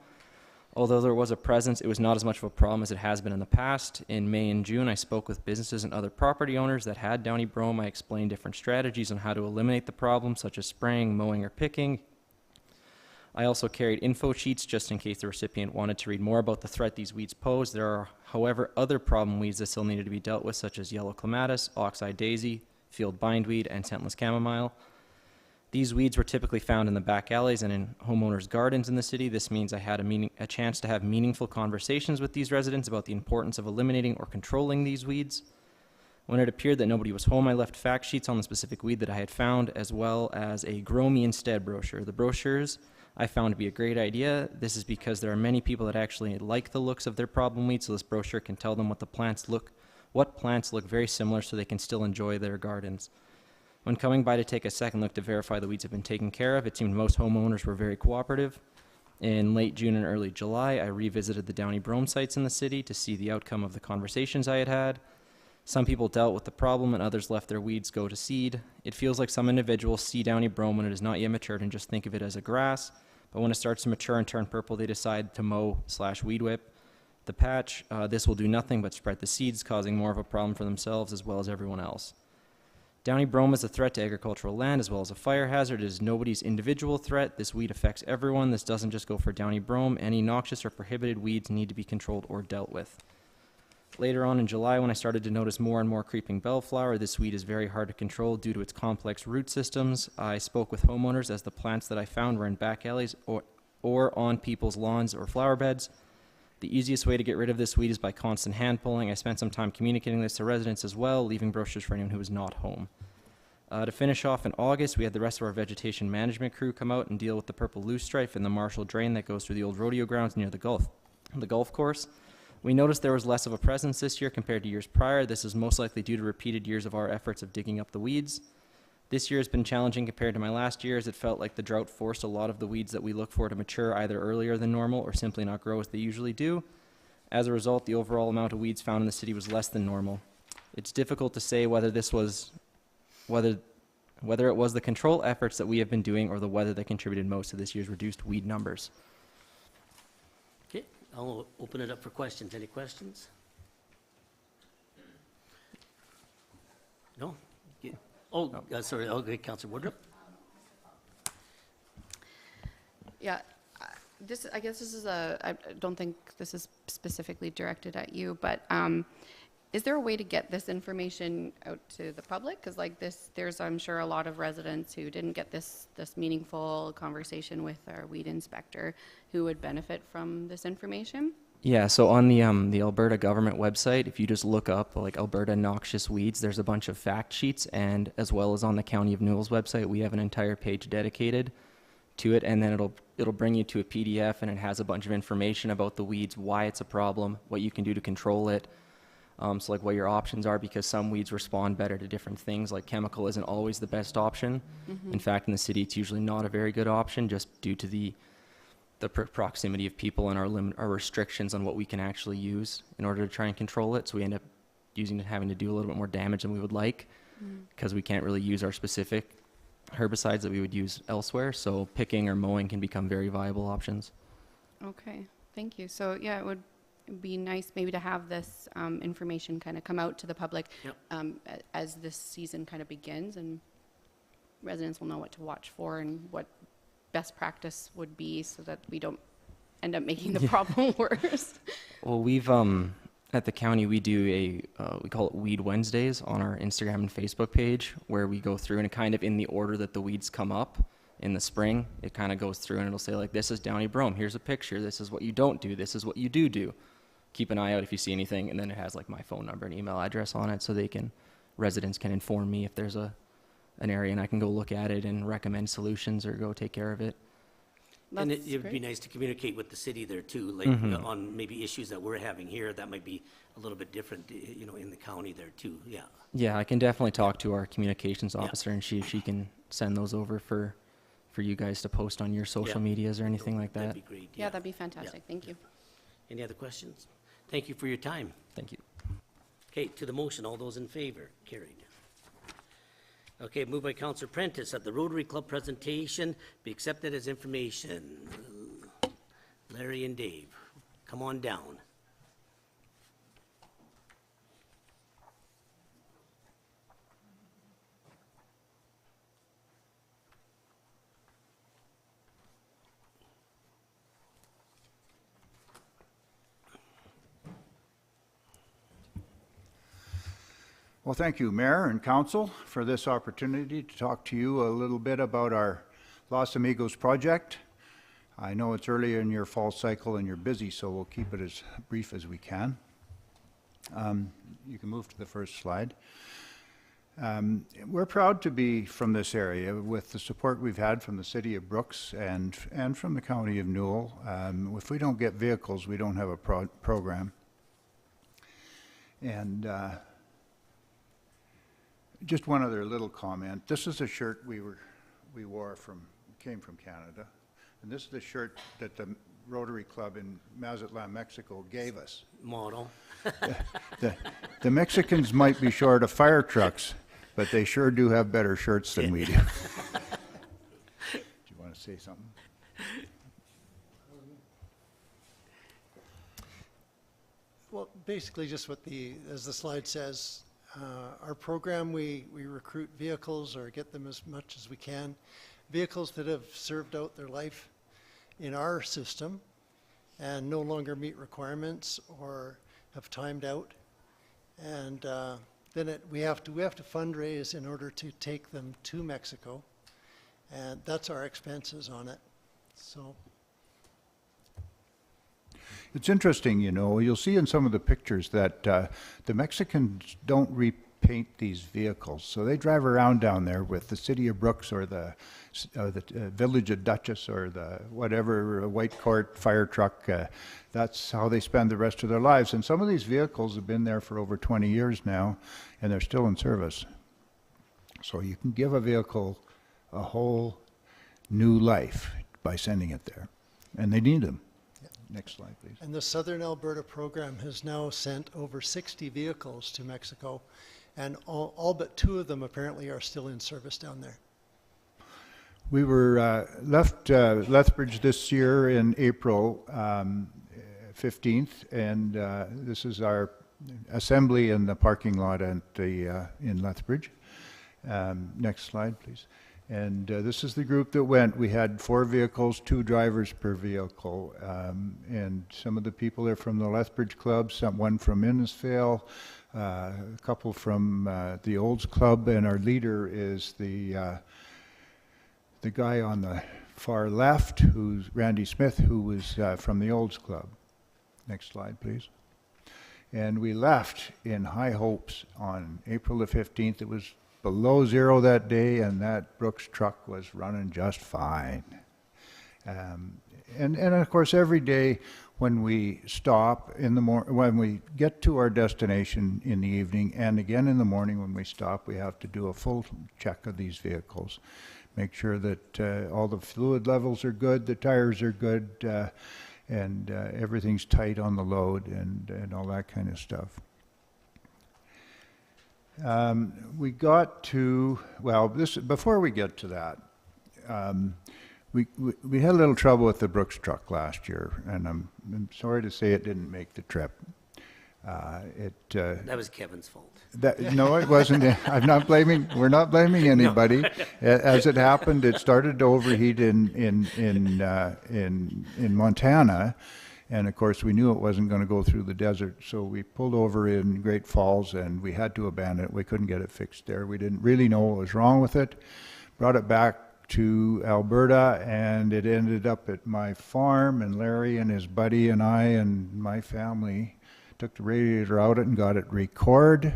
Although there was a presence, it was not as much of a problem as it has been in the past. In May and June, I spoke with businesses and other property owners that had downy brome. I explained different strategies on how to eliminate the problem, such as spraying, mowing, or picking. I also carried info sheets just in case the recipient wanted to read more about the threat these weeds pose. There are, however, other problem weeds that still needed to be dealt with, such as yellow clematis, ox-eye daisy, field bindweed, and scentless chamomile. These weeds were typically found in the back alleys and in homeowners' gardens in the city. This means I had a chance to have meaningful conversations with these residents about the importance of eliminating or controlling these weeds. When it appeared that nobody was home, I left fact sheets on the specific weed that I had found, as well as a Grow Me Instead brochure. The brochures I found to be a great idea. This is because there are many people that actually like the looks of their problem weeds, so this brochure can tell them what plants look very similar so they can still enjoy their gardens. When coming by to take a second look to verify the weeds have been taken care of, it seemed most homeowners were very cooperative. In late June and early July, I revisited the downy brome sites in the city to see the outcome of the conversations I had had. Some people dealt with the problem and others left their weeds go to seed. It feels like some individuals see downy brome when it is not yet matured and just think of it as a grass, but when it starts to mature and turn purple, they decide to mow/weed whip the patch. This will do nothing but spread the seeds, causing more of a problem for themselves as well as everyone else. Downy brome is a threat to agricultural land as well as a fire hazard. It is nobody's individual threat. This weed affects everyone. This doesn't just go for downy brome. Any noxious or prohibited weeds need to be controlled or dealt with. Later on in July, when I started to notice more and more creeping bellflower, this weed is very hard to control due to its complex root systems. I spoke with homeowners as the plants that I found were in back alleys or on people's lawns or flower beds. The easiest way to get rid of this weed is by constant hand pulling. I spent some time communicating this to residents as well, leaving brochures for anyone who was not home. To finish off in August, we had the rest of our vegetation management crew come out and deal with the purple loosestrife in the Marshall drain that goes through the old rodeo grounds near the golf course. We noticed there was less of a presence this year compared to years prior. This is most likely due to repeated years of our efforts of digging up the weeds. This year has been challenging compared to my last year, as it felt like the drought forced a lot of the weeds that we look for to mature either earlier than normal or simply not grow as they usually do. As a result, the overall amount of weeds found in the city was less than normal. It's difficult to say whether it was the control efforts that we have been doing or the weather that contributed most to this year's reduced weed numbers. Okay, I'll open it up for questions. Any questions? No? Yeah. Sorry. Okay, Councillor Woodruff. Yeah, I guess this is I don't think this is specifically directed at you, but is there a way to get this information out to the public? Because like this, there's, I'm sure, a lot of residents who didn't get this meaningful conversation with our weed inspector who would benefit from this information. Yeah, so on the Alberta government website, if you just look up like Alberta noxious weeds, there's a bunch of fact sheets, and as well as on the County of Newell's website, we have an entire page dedicated to it, and then it'll bring you to a PDF, and it has a bunch of information about the weeds, why it's a problem, what you can do to control it, so like what your options are, because some weeds respond better to different things. Like chemical isn't always the best option. Mm-hmm. In fact, in the city, it's usually not a very good option just due to the proximity of people and our restrictions on what we can actually use in order to try and control it. So we end up having to do a little bit more damage than we would like, because we can't really use our specific herbicides that we would use elsewhere. So picking or mowing can become very viable options. Okay, thank you. So yeah, it would be nice maybe to have this information kind of come out to the public. Yep. As this season kind of begins, and residents will know what to watch for and what best practice would be, so that we don't end up making the problem worse. Well, we've at the county, we do we call it Weed Wednesdays on our Instagram and Facebook page, where we go through and kind of in the order that the weeds come up in the spring, it kind of goes through and it'll say like, this is downy brome, here's a picture, this is what you don't do, this is what you do. Keep an eye out if you see anything, and then it has like my phone number and email address on it, so residents can inform me if there's an area, and I can go look at it and recommend solutions or go take care of it. And it would be nice to communicate with the city there too, like on maybe issues that we're having here that might be a little bit different, in the county there too. Yeah. Yeah, I can definitely talk to our communications officer and see if she can send those over for you guys to post on your social medias or anything like that. That'd be great. Yeah, that'd be fantastic. Thank you. Any other questions? Thank you for your time. Thank you. Okay, to the motion, all those in favor? Carried. Okay, moved by Councillor Prentice that the Rotary Club presentation be accepted as information. Larry and Dave. come on down. Well, thank you, Mayor and Council, for this opportunity to talk to you a little bit about our Los Amigos project. I know it's early in your fall cycle and you're busy, so we'll keep it as brief as we can. You can move to the first slide. We're proud to be from this area with the support we've had from the City of Brooks and from the County of Newell. If we don't get vehicles, we don't have a program. And just one other little comment. This is a shirt we wore came from Canada, and this is the shirt that the Rotary Club in Mazatlan, Mexico gave us. Model. The Mexicans might be short of fire trucks, but they sure do have better shirts than we do. Do you want to say something? Well, basically just what as the slide says, our program, we recruit vehicles or get them as much as we can. Vehicles that have served out their life in our system and no longer meet requirements or have timed out. And then we have to fundraise in order to take them to Mexico. And that's our expenses on it. So. It's interesting, you know, you'll see in some of the pictures that the Mexicans don't repaint these vehicles. So they drive around down there with the City of Brooks or the Village of Dutchess or the whatever White Court fire truck. That's how they spend the rest of their lives. And some of these vehicles have been there for over 20 years now, and they're still in service. So you can give a vehicle a whole new life by sending it there. And they need them. Next slide, please. And the Southern Alberta program has now sent over 60 vehicles to Mexico, and all but 2 of them apparently are still in service down there. We were left Lethbridge this year in April 15th, and this is our assembly in the parking lot at in Lethbridge. Next slide, please. And this is the group that went. We had 4 vehicles, 2 drivers per vehicle. And some of the people are from the Lethbridge Club, one from Innisfail, a couple from the Olds Club, and our leader is the guy on the far left, who's Randy Smith, who was from the Olds Club. Next slide, please. And we left in high hopes on April the 15th. It was below zero that day, and that Brooks truck was running just fine. And of course, every day when we stop in the when we get to our destination in the evening, and again in the morning when we stop, we have to do a full check of these vehicles. Make sure that all the fluid levels are good, the tires are good, and everything's tight on the load and all that kind of stuff. We got to, well, before we get to that, we had a little trouble with the Brooks truck last year, and I'm sorry to say it didn't make the trip. That was Kevin's fault. No, it wasn't. We're not blaming anybody. As it happened, it started to overheat in Montana. And of course, we knew it wasn't going to go through the desert, so we pulled over in Great Falls, and we had to abandon it. We couldn't get it fixed there. We didn't really know what was wrong with it. Brought it back to Alberta, and it ended up at my farm, and Larry and his buddy and I and my family took the radiator out and got it record.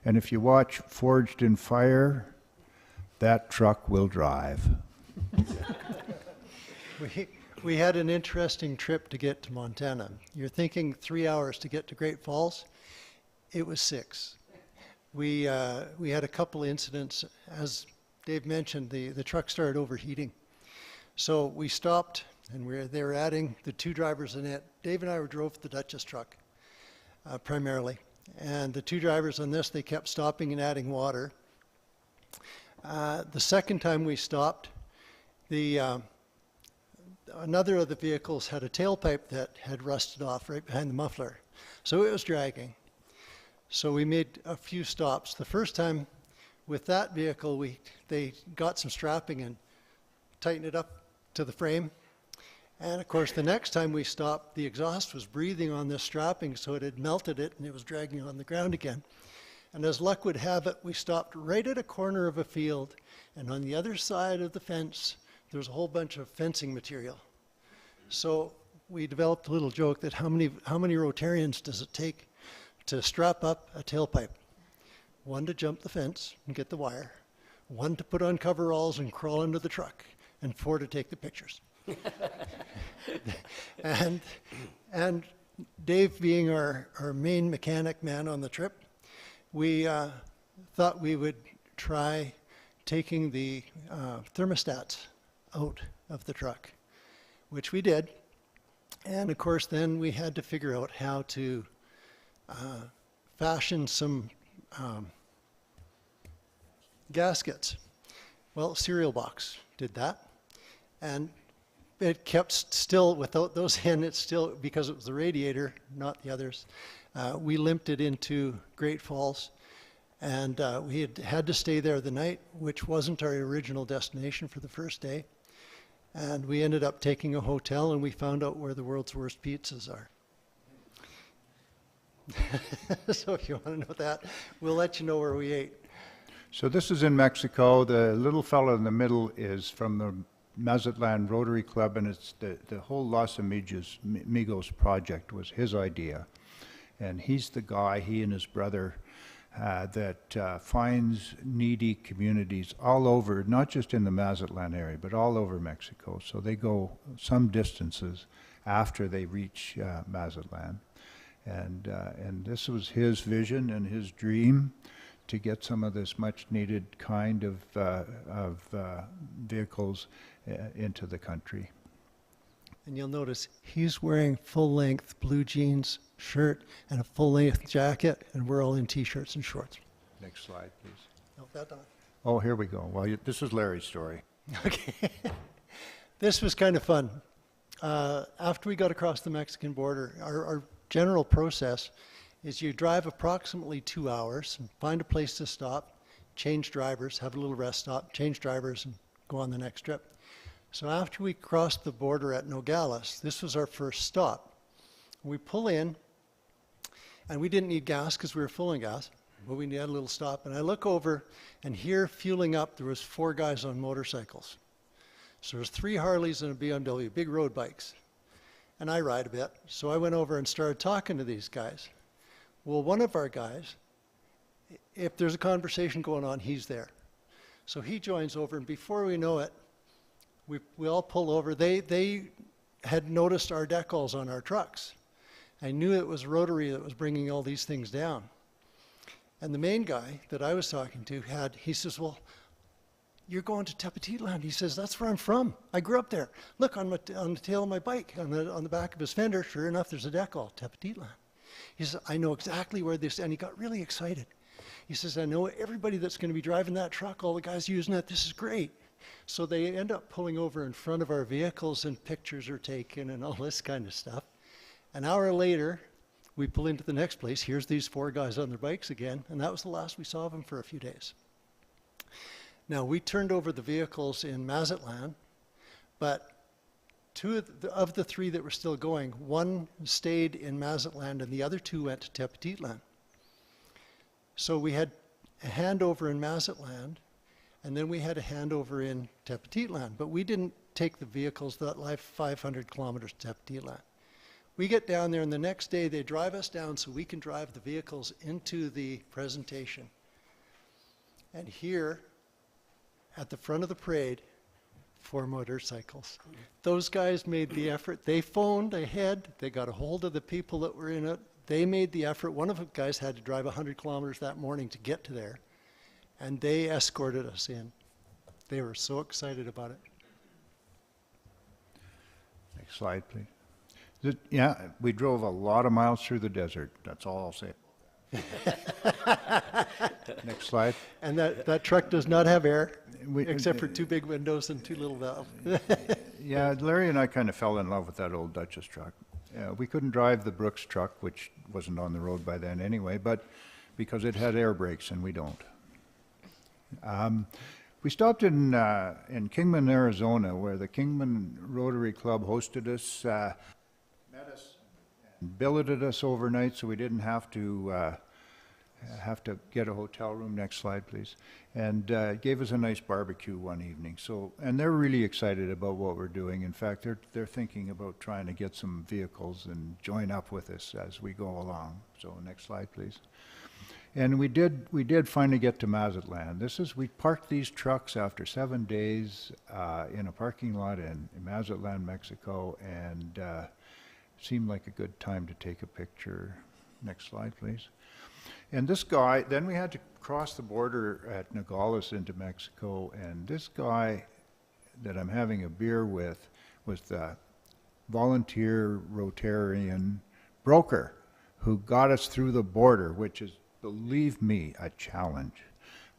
And if you watch Forged in Fire, that truck will drive. We had an interesting trip to get to Montana. You're thinking 3 hours to get to Great Falls. It was 6. We had a couple incidents. As Dave mentioned, the truck started overheating. So we stopped, and they were adding the 2 drivers in it. Dave and I drove the Dutchess truck, primarily. And the 2 drivers on this, they kept stopping and adding water. The second time we stopped, another of the vehicles had a tailpipe that had rusted off right behind the muffler. So it was dragging. So we made a few stops. The first time with that vehicle, they got some strapping and tightened it up to the frame. And of course, the next time we stopped, the exhaust was breathing on this strapping, so it had melted it and it was dragging on the ground again. And as luck would have it, we stopped right at a corner of a field, and on the other side of the fence, there was a whole bunch of fencing material. So we developed a little joke that how many Rotarians does it take to strap up a tailpipe? 1 to jump the fence and get the wire, 1 to put on coveralls and crawl into the truck, and 4 to take the pictures. and Dave being our main mechanic man on the trip, we thought we would try taking the thermostats out of the truck, which we did. And of course, then we had to figure out how to fashion some gaskets. Well, Cereal Box did that. And it kept still, without those in, it's still, because it was the radiator, not the others, we limped it into Great Falls. And we had to stay there the night, which wasn't our original destination for the first day. And we ended up taking a hotel, and we found out where the world's worst pizzas are. So if you want to know that, we'll let you know where we ate. So this is in Mexico. The little fellow in the middle is from the Mazatlan Rotary Club, and it's the whole Los Amigos project was his idea. And he's the guy, he and his brother, that finds needy communities all over, not just in the Mazatlan area, but all over Mexico. So they go some distances after they reach Mazatlan. And this was his vision and his dream, to get some of this much needed kind of vehicles into the country. And you'll notice he's wearing full-length blue jeans shirt and a full-length jacket, and we're all in t-shirts and shorts. Next slide, please. No, that not. Oh, here we go. Well, this is Larry's story. Okay. This was kind of fun. After we got across the Mexican border, our general process is you drive approximately 2 hours and find a place to stop, change drivers, have a little rest stop, change drivers, and go on the next trip. So after we crossed the border at Nogales, this was our first stop. We pull in, and we didn't need gas because we were full of gas, but we had a little stop. And I look over, and here, fueling up, there was 4 guys on motorcycles. So there's 3 Harleys and a BMW, big road bikes. And I ride a bit, so I went over and started talking to these guys. Well, one of our guys, if there's a conversation going on, he's there. So he joins over, and before we know it, we all pull over. They had noticed our decals on our trucks. I knew it was Rotary that was bringing all these things down. And the main guy that I was talking to he says, well, you're going to Tepetitlan. He says, that's where I'm from. I grew up there. Look, on the tail of my bike, on the back of his fender, sure enough, there's a decal, Tepetitlan. He says, I know exactly where this, and he got really excited. He says, I know everybody that's going to be driving that truck, all the guys using it, this is great. So they end up pulling over in front of our vehicles, and pictures are taken and all this kind of stuff. An hour later, we pull into the next place. Here's these 4 guys on their bikes again, and that was the last we saw of them for a few days. Now, we turned over the vehicles in Mazatlan, but 2 of the 3 that were still going, 1 stayed in Mazatlan and the other 2 went to Tepetitlan. So we had a handover in Mazatlan, and then we had a handover in Tepetitlan, but we didn't take the vehicles that live 500 kilometers to Tepetitlan. We get down there, and the next day they drive us down so we can drive the vehicles into the presentation. And here, at the front of the parade, 4 motorcycles. Those guys made the effort. They phoned ahead. They got a hold of the people that were in it. They made the effort. One of the guys had to drive 100 kilometers that morning to get to there, and they escorted us in. They were so excited about it. Next slide, please. Yeah, we drove a lot of miles through the desert. That's all I'll say. Next slide. And that truck does not have air, We- except for two big windows and two little valves. Yeah, Larry and I kind of fell in love with that old Duchess truck. We couldn't drive the Brooks truck, which wasn't on the road by then anyway, but because it had air brakes and we don't. We stopped in Kingman, Arizona, where the Kingman Rotary Club hosted us, met us, and billeted us overnight, so we didn't have to get a hotel room. Next slide, please. And gave us a nice barbecue one evening. So, and they're really excited about what we're doing. In fact, they're thinking about trying to get some vehicles and join up with us as we go along. So, next slide, please. And we did finally get to Mazatlan. We parked these trucks after 7 days in a parking lot in Mazatlan, Mexico, and seemed like a good time to take a picture. Next slide, please. And this guy, then we had to cross the border at Nogales into Mexico, and this guy that I'm having a beer with was the volunteer Rotarian broker who got us through the border, which is, believe me, a challenge.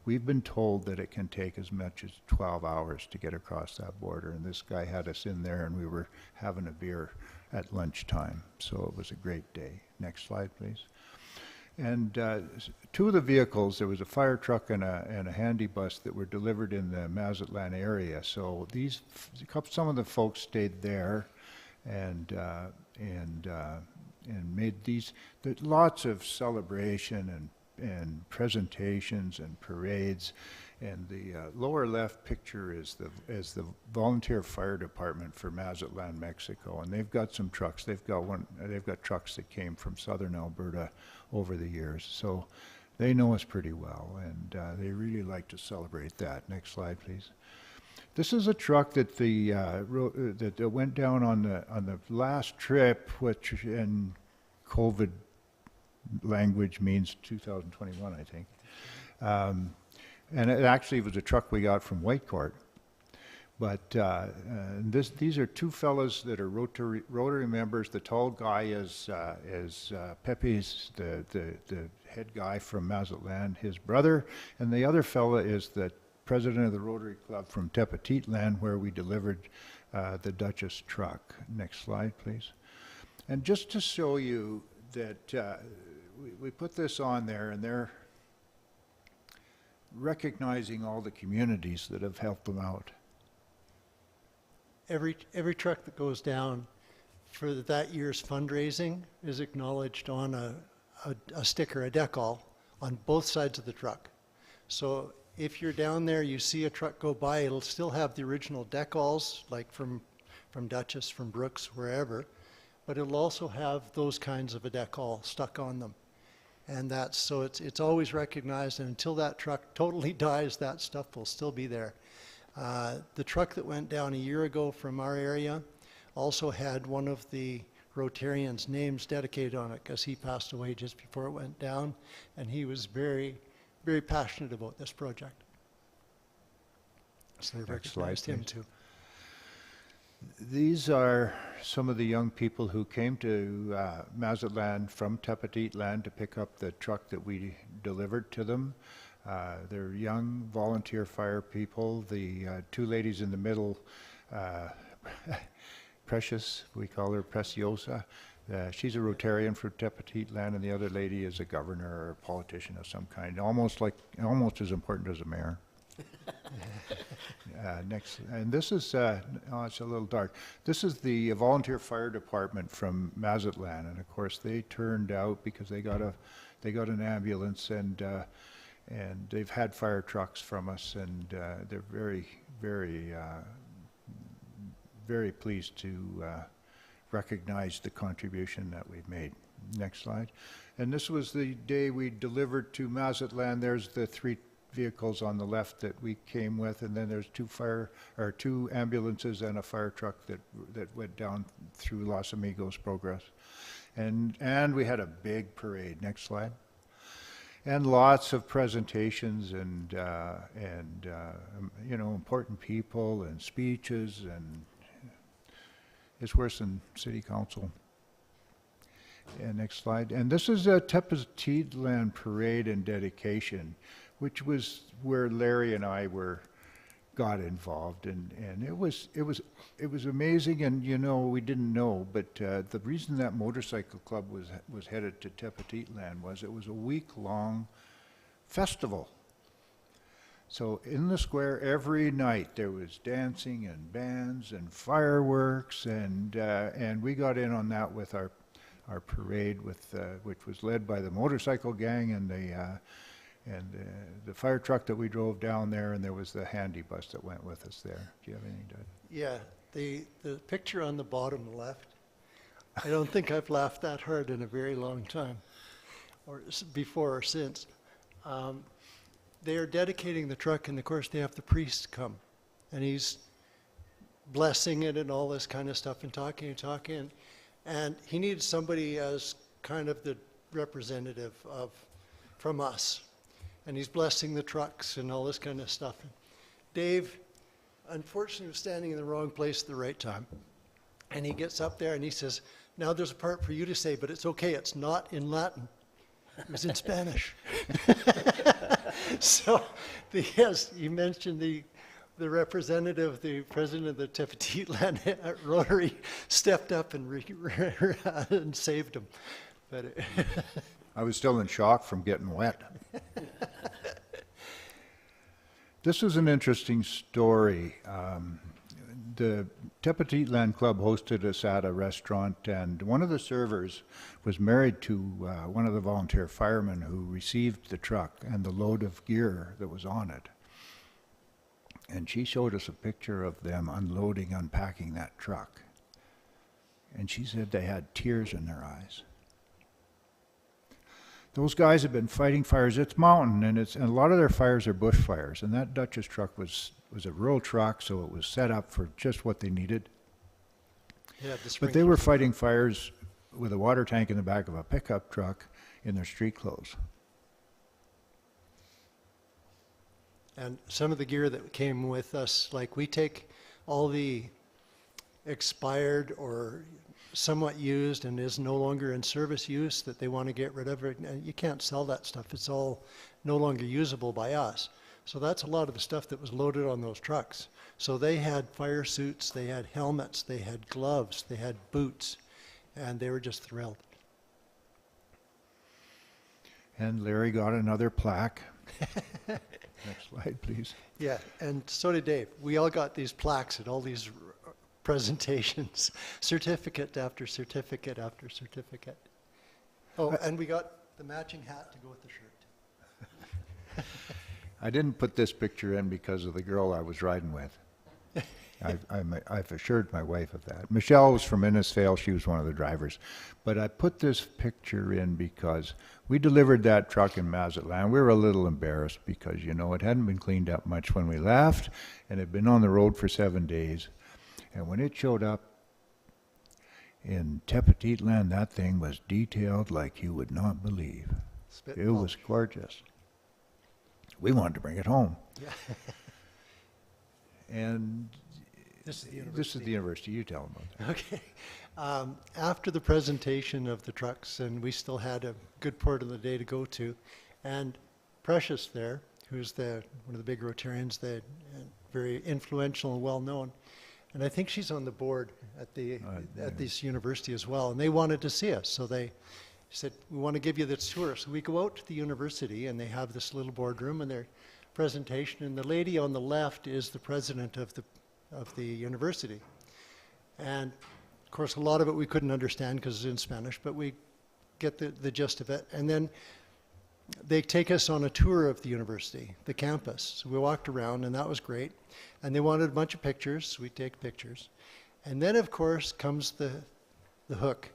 We've been told that it can take as much as 12 hours to get across that border, and this guy had us in there, and we were having a beer at lunchtime, so it was a great day. Next slide, please. And two of the vehicles, there was a fire truck and a handy bus that were delivered in the Mazatlan area. So some of the folks stayed there, and made lots of celebration and presentations and parades. And the lower left picture is the volunteer fire department for Mazatlan, Mexico, and they've got some trucks. They've got trucks that came from southern Alberta over the years, so they know us pretty well, and they really like to celebrate that. Next slide, please. This is a truck that that went down on the last trip, which in COVID language means 2021, I think. And it actually was a truck we got from Whitecourt. But these are two fellows that are Rotary members. The tall guy is Pepe's, the head guy from Mazatlan, his brother, and the other fella is the president of the Rotary Club from Tepetitlan, where we delivered the Duchess truck. Next slide, please. And just to show you that we put this on there, and they're recognizing all the communities that have helped them out. Every truck that goes down for that year's fundraising is acknowledged on a sticker, a decal, on both sides of the truck. So if you're down there, you see a truck go by, it'll still have the original decals, like from Duchess, from Brooks, wherever, but it'll also have those kinds of a decal stuck on them. And so it's always recognized, and until that truck totally dies, that stuff will still be there. The truck that went down a year ago from our area also had one of the Rotarians' names dedicated on it, because he passed away just before it went down, and he was very, very passionate about this project. So they Next slide, recognized him please. too. These are some of the young people who came to Mazatlan from Tepetitlan to pick up the truck that we delivered to them. They're young volunteer fire people. The two ladies in the middle, Precious, we call her Preciosa. She's a Rotarian for Tepetitlan, and the other lady is a governor or a politician of some kind, almost as important as a mayor. Next, and this is, oh, it's a little dark. This is the volunteer fire department from Mazatlan, and of course they turned out because they got an ambulance, and they've had fire trucks from us, and they're very, very, very pleased to recognize the contribution that we've made. Next slide. And this was the day we delivered to Mazatlan. There's the three vehicles on the left that we came with, and then there's two ambulances and a fire truck that went down through Los Amigos Progress, and we had a big parade. Next slide. And lots of presentations and you know, important people and speeches, and it's worse than city council. And next slide. And this is a Tepetitlan Parade and dedication, which was where Larry and I got involved, and it was amazing. And you know, we didn't know, but the reason that motorcycle club was headed to Tepetitlan was it was a week-long festival. So in the square every night there was dancing and bands and fireworks, and we got in on that with our parade, which was led by the motorcycle gang and the fire truck that we drove down there, and there was the handy bus that went with us there. Do you have anything to add? Yeah, the picture on the bottom left, I don't think I've laughed that hard in a very long time, or before or since. They are dedicating the truck, and of course they have the priest come, and he's blessing it and all this kind of stuff and talking, and he needs somebody as kind of the representative from us, and he's blessing the trucks and all this kind of stuff. And Dave, unfortunately, was standing in the wrong place at the right time, and he gets up there and he says, "Now there's a part for you to say, but it's okay, it's not in Latin." It was in Spanish. So, yes, you mentioned the representative, the president of the Tepetitlan Rotary, stepped up and and saved him. But I was still in shock from getting wet. This is an interesting story. The Tepetitlan Club hosted us at a restaurant, and one of the servers was married to one of the volunteer firemen who received the truck and the load of gear that was on it. And she showed us a picture of them unloading, unpacking that truck. And she said they had tears in their eyes. Those guys have been fighting fires. It's mountain, and a lot of their fires are bush fires. And that Duchess truck was a rural truck, so it was set up for just what they needed. yeah, But they were fighting fires with a water tank in the back of a pickup truck in their street clothes. And some of the gear that came with us, like we take all the expired or somewhat used and is no longer in service use that they want to get rid of it. And you can't sell that stuff. It's all no longer usable by us. So that's a lot of the stuff that was loaded on those trucks. So they had fire suits, they had helmets, they had gloves, they had boots, and they were just thrilled. And Larry got another plaque. Next slide, please. Yeah, and so did Dave. We all got these plaques at all these presentations, certificate after certificate after certificate. Oh, and we got the matching hat to go with the shirt. I didn't put this picture in because of the girl I was riding with. I've assured my wife of that. Michelle was from Innisfail. She was one of the drivers. But I put this picture in because we delivered that truck in Mazatlan. We were a little embarrassed because, you know, it hadn't been cleaned up much when we left, and it had been on the road for 7 days. And when it showed up in Tepetitlan, that thing was detailed like you would not believe. It was gorgeous. We wanted to bring it home. Yeah. And This is the this is the university. You tell them about that. Okay. After the presentation of the trucks, and we still had a good part of the day to go to, and Precious there, who's one of the big Rotarians, very influential and well-known, and I think she's on the board at this university as well, and they wanted to see us, so they said, "We want to give you this tour." So we go out to the university, and they have this little boardroom and their presentation, and the lady on the left is the president of the university. And of course, a lot of it we couldn't understand because it's in Spanish, but we get the gist of it. And then they take us on a tour of the university, the campus. So we walked around, and that was great. And they wanted a bunch of pictures, so we take pictures. And then, of course, comes the hook.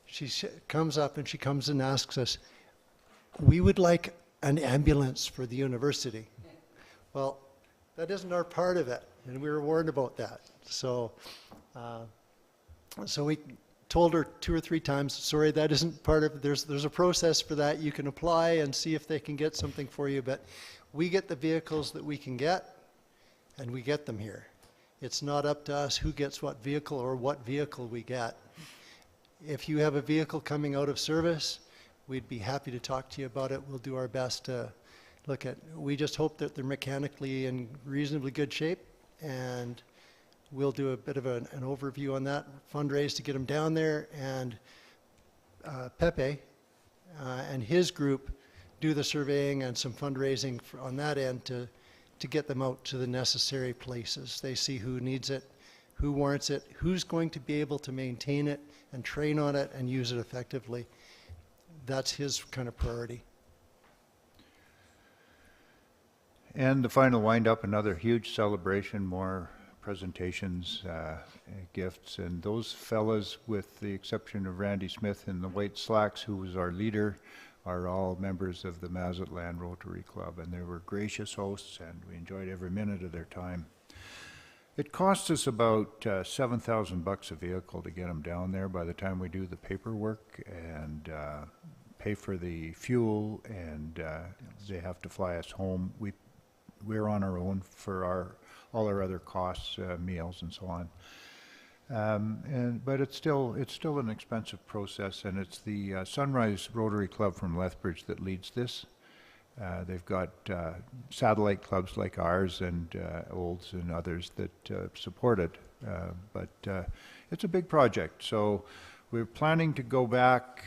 She comes up and she comes and asks us, "We would like an ambulance for the university." Well, that isn't our part of it, and we were warned about that. So, so we told her 2 or 3 times, "Sorry, that isn't part of it. There's a process for that. You can apply and see if they can get something for you, but we get the vehicles that we can get, and we get them here. It's not up to us who gets what vehicle or what vehicle we get." If you have a vehicle coming out of service, we'd be happy to talk to you about it. We'll do our best to look at, we just hope that they're mechanically in reasonably good shape, and we'll do a bit of an overview on that, fundraise to get them down there, and Pepe and his group do the surveying and some fundraising on that end to get them out to the necessary places. They see who needs it, who warrants it, who's going to be able to maintain it and train on it and use it effectively. That's his kind of priority. And the final wind-up, another huge celebration, more presentations, gifts, and those fellas, with the exception of Randy Smith in the white slacks, who was our leader, are all members of the Mazatlan Rotary Club, and they were gracious hosts, and we enjoyed every minute of their time. It costs us about $7,000 a vehicle to get them down there by the time we do the paperwork and pay for the fuel, and they have to fly us home. We're on our own for all our other costs, meals and so on. But it's still an expensive process, and it's the Sunrise Rotary Club from Lethbridge that leads this. They've got satellite clubs like ours and Olds and others that support it, but it's a big project. So we're planning to go back.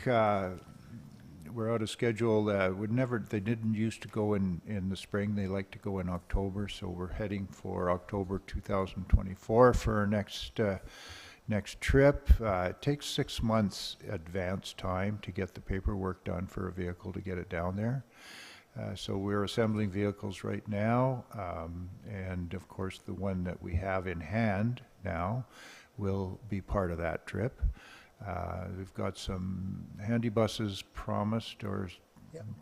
We're out of schedule. They didn't used to go in the spring. They like to go in October, so we're heading for October 2024 for our next trip. It takes 6 months advance time to get the paperwork done for a vehicle to get it down there. So we're assembling vehicles right now, and of course the one that we have in hand now will be part of that trip. We've got some handy buses promised, or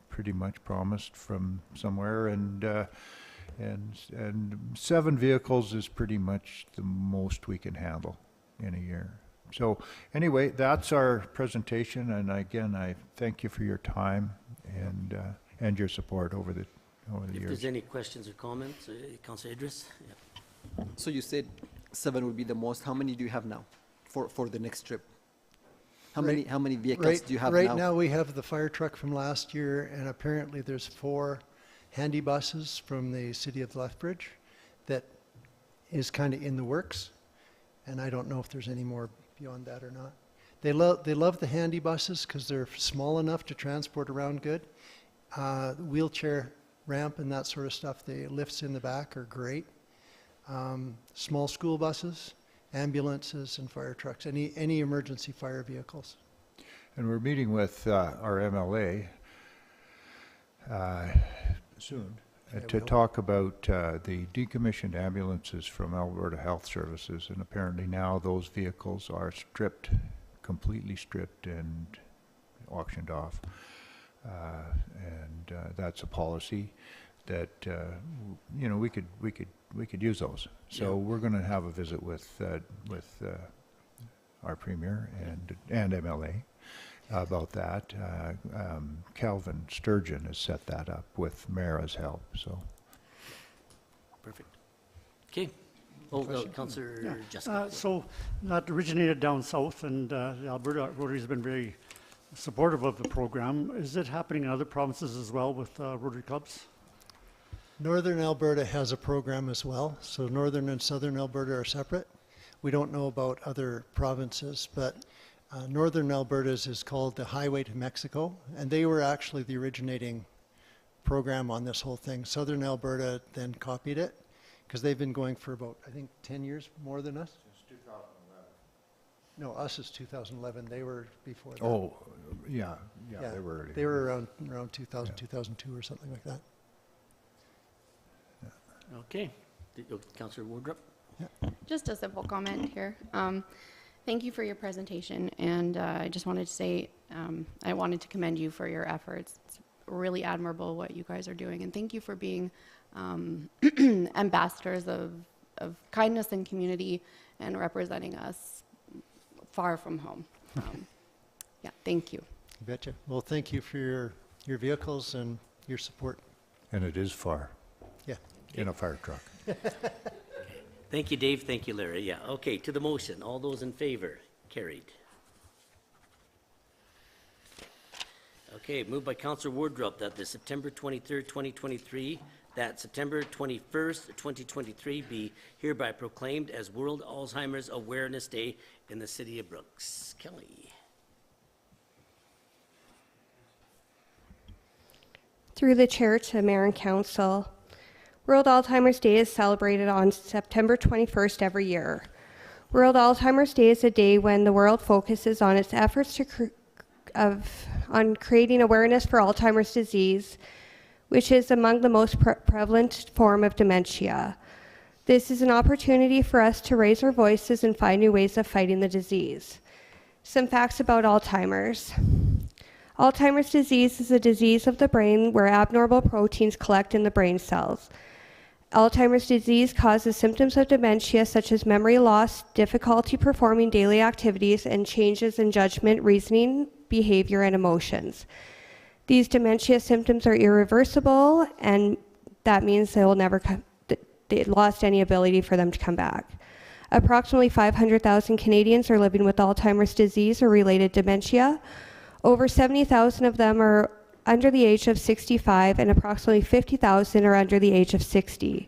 pretty much promised from somewhere, and 7 vehicles is pretty much the most we can handle in a year. So anyway, that's our presentation, and again, I thank you for your time and your support over the If years. there's any questions or comments, Councillor Idris? Yeah. So you said 7 would be the most. How many do you have now for the next trip? How many vehicles do you have now? Right now, we have the fire truck from last year, and apparently there's 4 handy buses from the city of Lethbridge that is kind of in the works, and I don't know if there's any more beyond that or not. They love the handy buses because they're small enough to transport around good. Wheelchair ramp and that sort of stuff, the lifts in the back are great. Small school buses, ambulances, and fire trucks, any emergency fire vehicles. And we're meeting with our MLA soon to talk about the decommissioned ambulances from Alberta Health Services, and apparently now those vehicles are completely stripped and auctioned off. And that's a policy that we could use those. So we're going to have a visit with our premier and MLA about that. Calvin Sturgeon has set that up with Mara's help. So Perfect. Okay. Councillor Jessica. So that originated down south, and the Alberta Rotary has been very supportive of the program. Is it happening in other provinces as well with Rotary clubs? Northern Alberta has a program as well, so Northern and Southern Alberta are separate. We don't know about other provinces, but Northern Alberta's is called the Highway to Mexico, and they were actually the originating program on this whole thing. Southern Alberta then copied it, because they've been going for about, I think, 10 years more than us. Since 2011. No, us is 2011. They were before that. oh yeah, they were early. They were around 2000, 2002 or something like that. Okay. Councillor Wardrop? Just a simple comment here. Thank you for your presentation, and I just wanted to say I wanted to commend you for your efforts. It's really admirable what you guys are doing, and thank you for being ambassadors of kindness and community and representing us far from home. Yeah, thank you. You betcha. Well, thank you for your vehicles and your support. And it is far. Yeah. In a fire truck. Thank you, Dave. Thank you, Larry. Yeah, okay, to the motion. All those in favor? Carried. Okay, moved by Councillor Wardrop that the September 23rd, 2023, that September 21st, 2023 be hereby proclaimed as World Alzheimer's Awareness Day in the city of Brooks. Kelly. Through the chair to Mayor and Council, World Alzheimer's Day is celebrated on September 21st every year. World Alzheimer's Day is a day when the world focuses on its efforts to on creating awareness for Alzheimer's disease, which is among the most prevalent form of dementia. This is an opportunity for us to raise our voices and find new ways of fighting the disease. Some facts about Alzheimer's. Alzheimer's disease is a disease of the brain where abnormal proteins collect in the brain cells. Alzheimer's disease causes symptoms of dementia such as memory loss, difficulty performing daily activities, and changes in judgment, reasoning, behavior, and emotions. These dementia symptoms are irreversible, and that means they will never they lost any ability for them to come back. Approximately 500,000 Canadians are living with Alzheimer's disease or related dementia. Over 70,000 of them are under the age of 65, and approximately 50,000 are under the age of 60.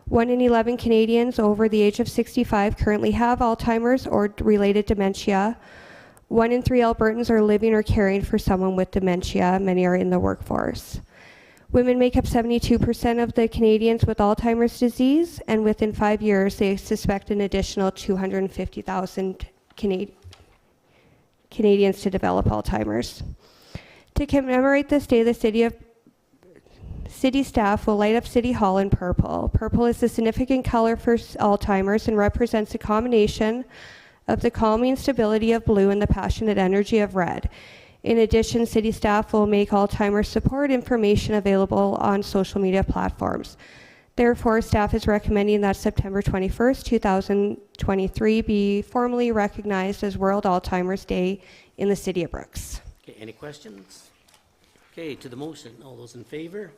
1 in 11 Canadians over the age of 65 currently have Alzheimer's or related dementia. 1 in 3 Albertans are living or caring for someone with dementia. Many are in the workforce. Women make up 72% of the Canadians with Alzheimer's disease, and within 5 years, they suspect an additional 250,000 Canadians to develop Alzheimer's. To commemorate this day, the city staff will light up City Hall in purple. Purple is a significant color for Alzheimer's and represents a combination of the calming stability of blue and the passionate energy of red. In addition, city staff will make Alzheimer's support information available on social media platforms. Therefore, staff is recommending that September 21st, 2023 be formally recognized as World Alzheimer's Day in the city of Brooks. Okay, any questions? Okay, to the motion, all those in favor?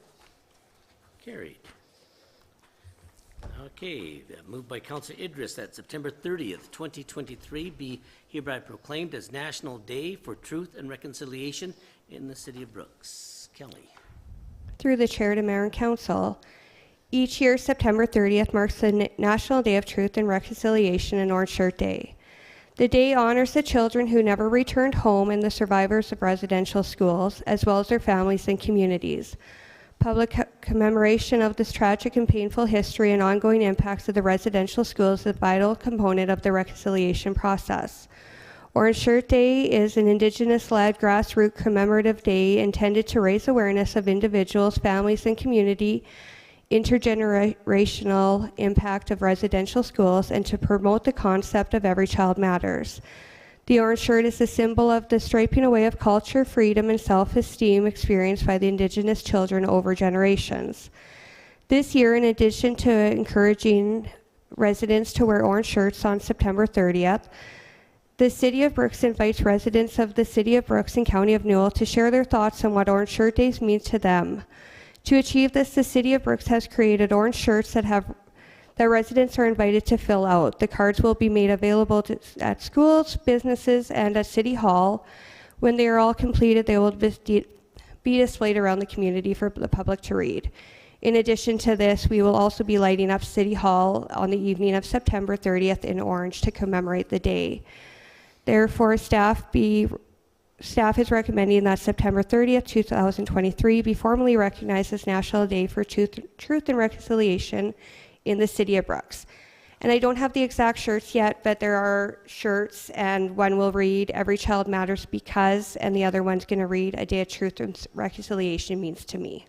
Carried. Okay, moved by Councillor Idris that September 30th, 2023 be hereby proclaimed as National Day for Truth and Reconciliation in the city of Brooks. Kelly. Through the chair to Mayor and Council, each year September 30th marks the National Day of Truth and Reconciliation and Orange Shirt Day. The day honors the children who never returned home and the survivors of residential schools, as well as their families and communities. Public commemoration of this tragic and painful history and ongoing impacts of the residential schools is a vital component of the reconciliation process. Orange Shirt Day is an Indigenous-led grassroots commemorative day intended to raise awareness of individuals, families, and community intergenerational impact of residential schools and to promote the concept of every child matters. The orange shirt is a symbol of the striping away of culture, freedom, and self-esteem experienced by the Indigenous children over generations. This year, in addition to encouraging residents to wear orange shirts on September 30th, the City of Brooks invites residents of the City of Brooks and County of Newell to share their thoughts on what Orange Shirt Days means to them. To achieve this, the City of Brooks has created orange shirts that residents are invited to fill out. The cards will be made available at schools, businesses, and at City Hall. When they are all completed, they will be displayed around the community for the public to read. In addition to this, we will also be lighting up City Hall on the evening of September 30th in orange to commemorate the day. Therefore, staff is recommending that September 30th, 2023 be formally recognized as National Day for Truth and Reconciliation in the City of Brooks. And I don't have the exact shirts yet, but there are shirts, and one will read, "Every child matters because," and the other one's going to read, "A day of truth and reconciliation means to me."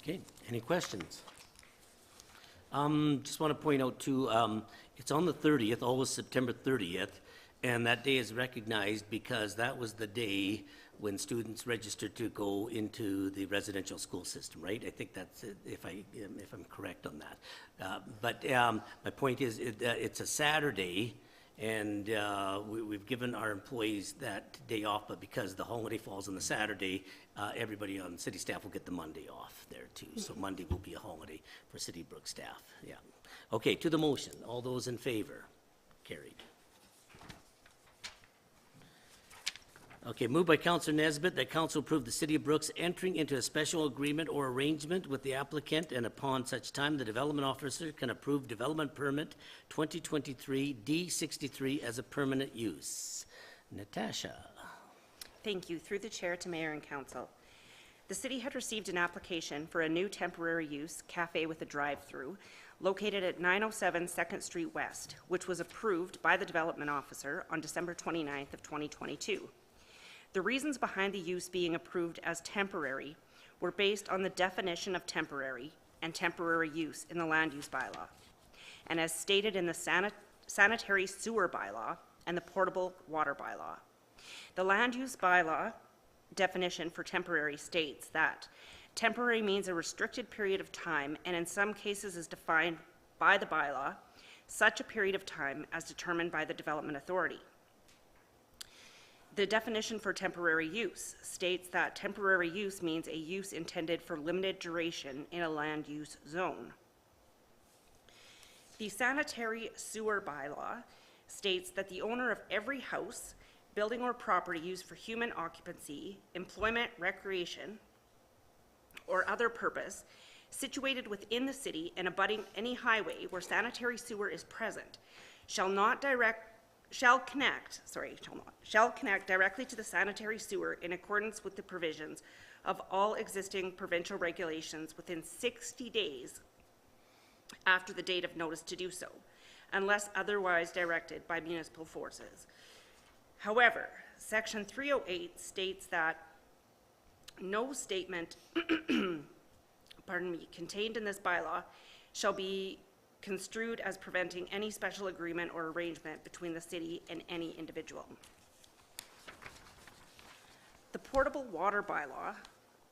Okay, any questions? Just want to point out too, it's on the 30th, always September 30th, and that day is recognized because that was the day when students registered to go into the residential school system, right? I think that's it, if I'm correct on that. But my point is, it's a Saturday, and we've given our employees that day off, but because the holiday falls on the Saturday, everybody on city staff will get the Monday off there too. So Monday will be a holiday for City of Brooks staff, yeah. Okay, to the motion, all those in favor? Carried. Okay, moved by Counselor Nesbitt that council approve the City of Brooks entering into a special agreement or arrangement with the applicant, and upon such time, the development officer can approve development permit 2023 D63 as a permanent use. Natasha. Thank you. Through the chair to mayor and council. The city had received an application for a new temporary use cafe with a drive-through located at 907 2nd Street West, which was approved by the development officer on December 29th of 2022. The reasons behind the use being approved as temporary were based on the definition of temporary and temporary use in the land use bylaw, and as stated in the sanitary sewer bylaw and the portable water bylaw. The land use bylaw definition for temporary states that temporary means a restricted period of time, and in some cases is defined by the bylaw, such a period of time as determined by the development authority. The definition for temporary use states that temporary use means a use intended for limited duration in a land use zone. The sanitary sewer bylaw states that the owner of every house, building, or property used for human occupancy, employment, recreation, or other purpose situated within the city and abutting any highway where sanitary sewer is present shall connect directly to the sanitary sewer in accordance with the provisions of all existing provincial regulations within 60 days after the date of notice to do so, unless otherwise directed by municipal forces. However, Section 308 states that no statement contained in this bylaw shall be construed as preventing any special agreement or arrangement between the city and any individual. The portable water bylaw,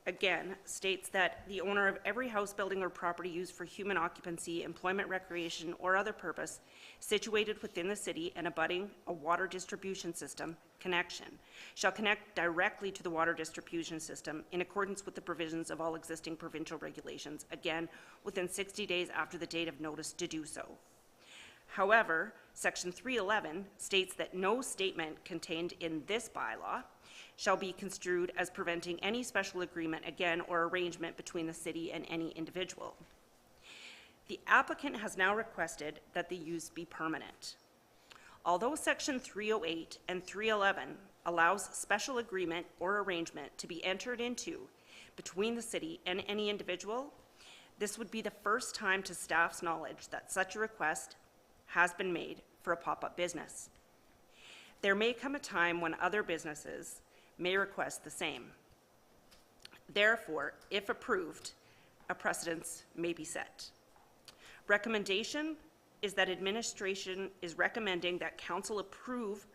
again, states that the owner of every house, building, or property used for human occupancy, employment, recreation, or other purpose situated within the city and abutting a water distribution system connection shall connect directly to the water distribution system in accordance with the provisions of all existing provincial regulations, again, within 60 days after the date of notice to do so. However, Section 311 states that no statement contained in this bylaw shall be construed as preventing any special agreement, again, or arrangement between the city and any individual. The applicant has now requested that the use be permanent. Although Section 308 and 311 allows special agreement or arrangement to be entered into between the city and any individual, this would be the first time to staff's knowledge that such a request has been made for a pop-up business. There may come a time when other businesses may request the same. Therefore, if approved, a precedence may be set. Recommendation is that administration is recommending that council approve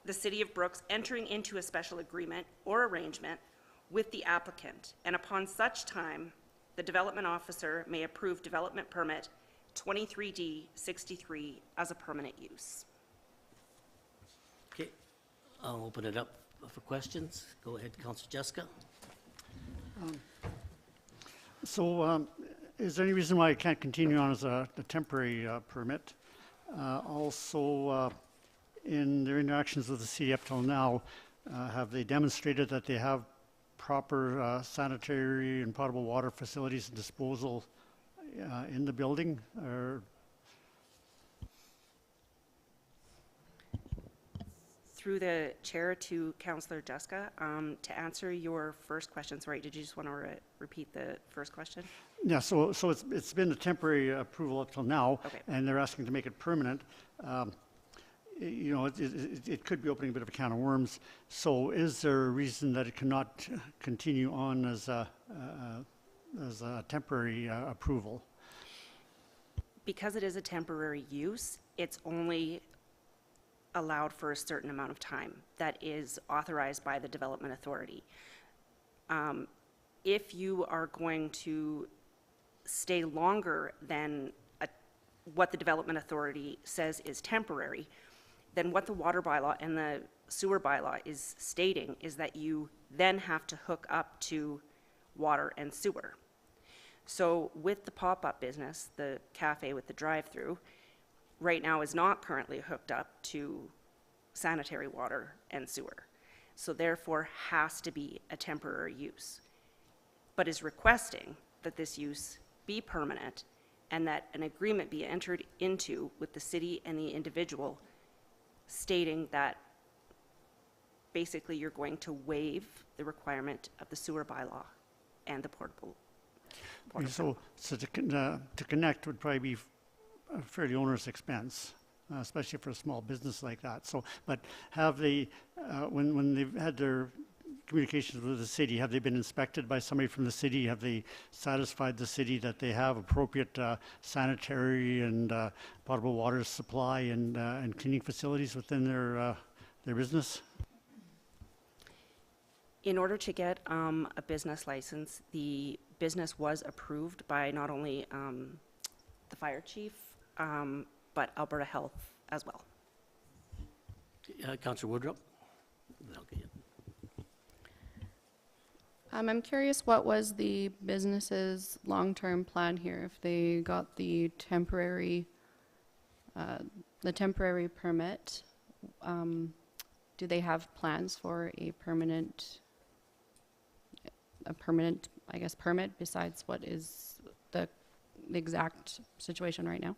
the City of Brooks entering into a special agreement or arrangement with the applicant, and upon such time, the development officer may approve development permit 23D63 as a permanent use. Okay, I'll open it up for questions. Go ahead, Councilor Jessica. Is there any reason why it can't continue on as a temporary permit? Also, in their interactions with the city up till now, have they demonstrated that they have proper sanitary and potable water facilities and disposal in the building? Or Through the chair to Councillor Jessica, to answer your first question, sorry, did you just want to repeat the first question? yeah, so it's been a temporary approval up till now, Okay. and they're asking to make it permanent. You know, it could be opening a bit of a can of worms. So, is there a reason that it cannot continue on as a temporary approval? Because it is a temporary use, it's only allowed for a certain amount of time that is authorized by the development authority. If you are going to stay longer than what the development authority says is temporary, then what the water bylaw and the sewer bylaw is stating is that you then have to hook up to water and sewer. So with the pop-up business, the cafe with the drive-through, right now is not currently hooked up to sanitary water and sewer. so therefore has to be a temporary use, but is requesting that this use be permanent and that an agreement be entered into with the city and the individual stating that basically you're going to waive the requirement of the sewer bylaw and the portable. So to connect would probably be a fairly onerous expense, especially for a small business like that. So, but have they, when they've had their communications with the city, have they been inspected by somebody from the city? Have they satisfied the city that they have appropriate sanitary and potable water supply and cleaning facilities within their business? In order to get a business license, the business was approved by not only the fire chief, but Alberta Health as well. Councillor Woodruff? Okay. I'm curious, what was the business's long-term plan here? If they got the temporary permit, do they have plans for a permanent, I guess, permit besides what is the exact situation right now?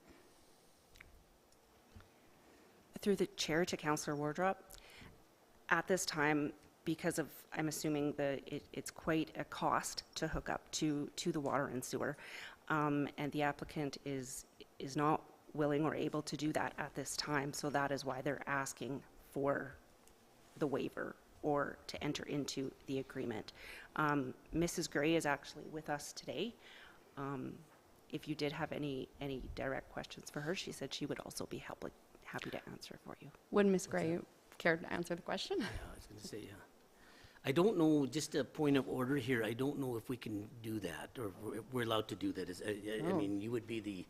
Through the chair to Councillor Wardrop, at this time, because of, I'm assuming it's quite a cost to hook up to the water and sewer, and the applicant is not willing or able to do that at this time, so that is why they're asking for the waiver or to enter into the agreement. Mrs. Gray is actually with us today. If you did have any direct questions for her, she said she would also be happy to answer for you. Would Ms. Gray care to answer the question? Yeah, I was going to say, yeah. I don't know, just a point of order here, I don't know if we can do that, or we're allowed to do that. I mean, you would be the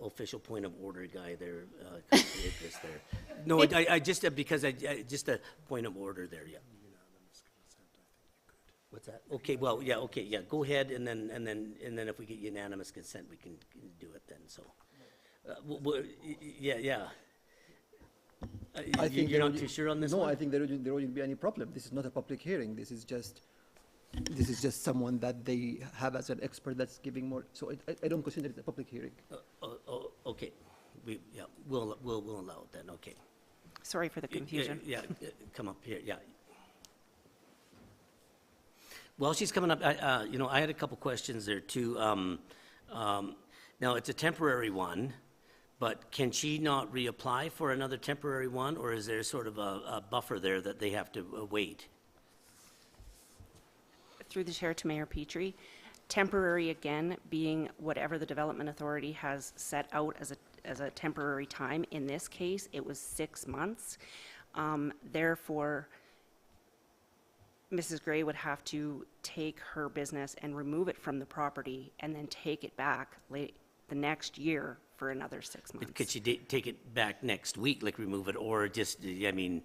official point of order guy there, Councillor Akers there. No, I just, because just a point of order there, yeah. What's that? Okay, well, yeah, okay, yeah, go ahead, and then if we get unanimous consent, we can do it then, so. Yeah. You're not too sure on this one? No, I think there wouldn't be any problem. This is not a public hearing. This is just someone that they have as an expert that's giving more. So I don't consider it a public hearing. Okay, we'll allow it then, okay. Sorry for the confusion. Yeah, come up here, yeah. Well, she's coming up, I had a couple questions there too. Now, it's a temporary one, but can she not reapply for another temporary one, or is there sort of a buffer there that they have to wait? Through the chair to Mayor Petrie, temporary again being whatever the Development Authority has set out as a temporary time. In this case, it was 6 months. Therefore, Mrs. Gray would have to take her business and remove it from the property and then take it back the next year for another 6 months. Could she take it back next week, like remove it, or just, I mean,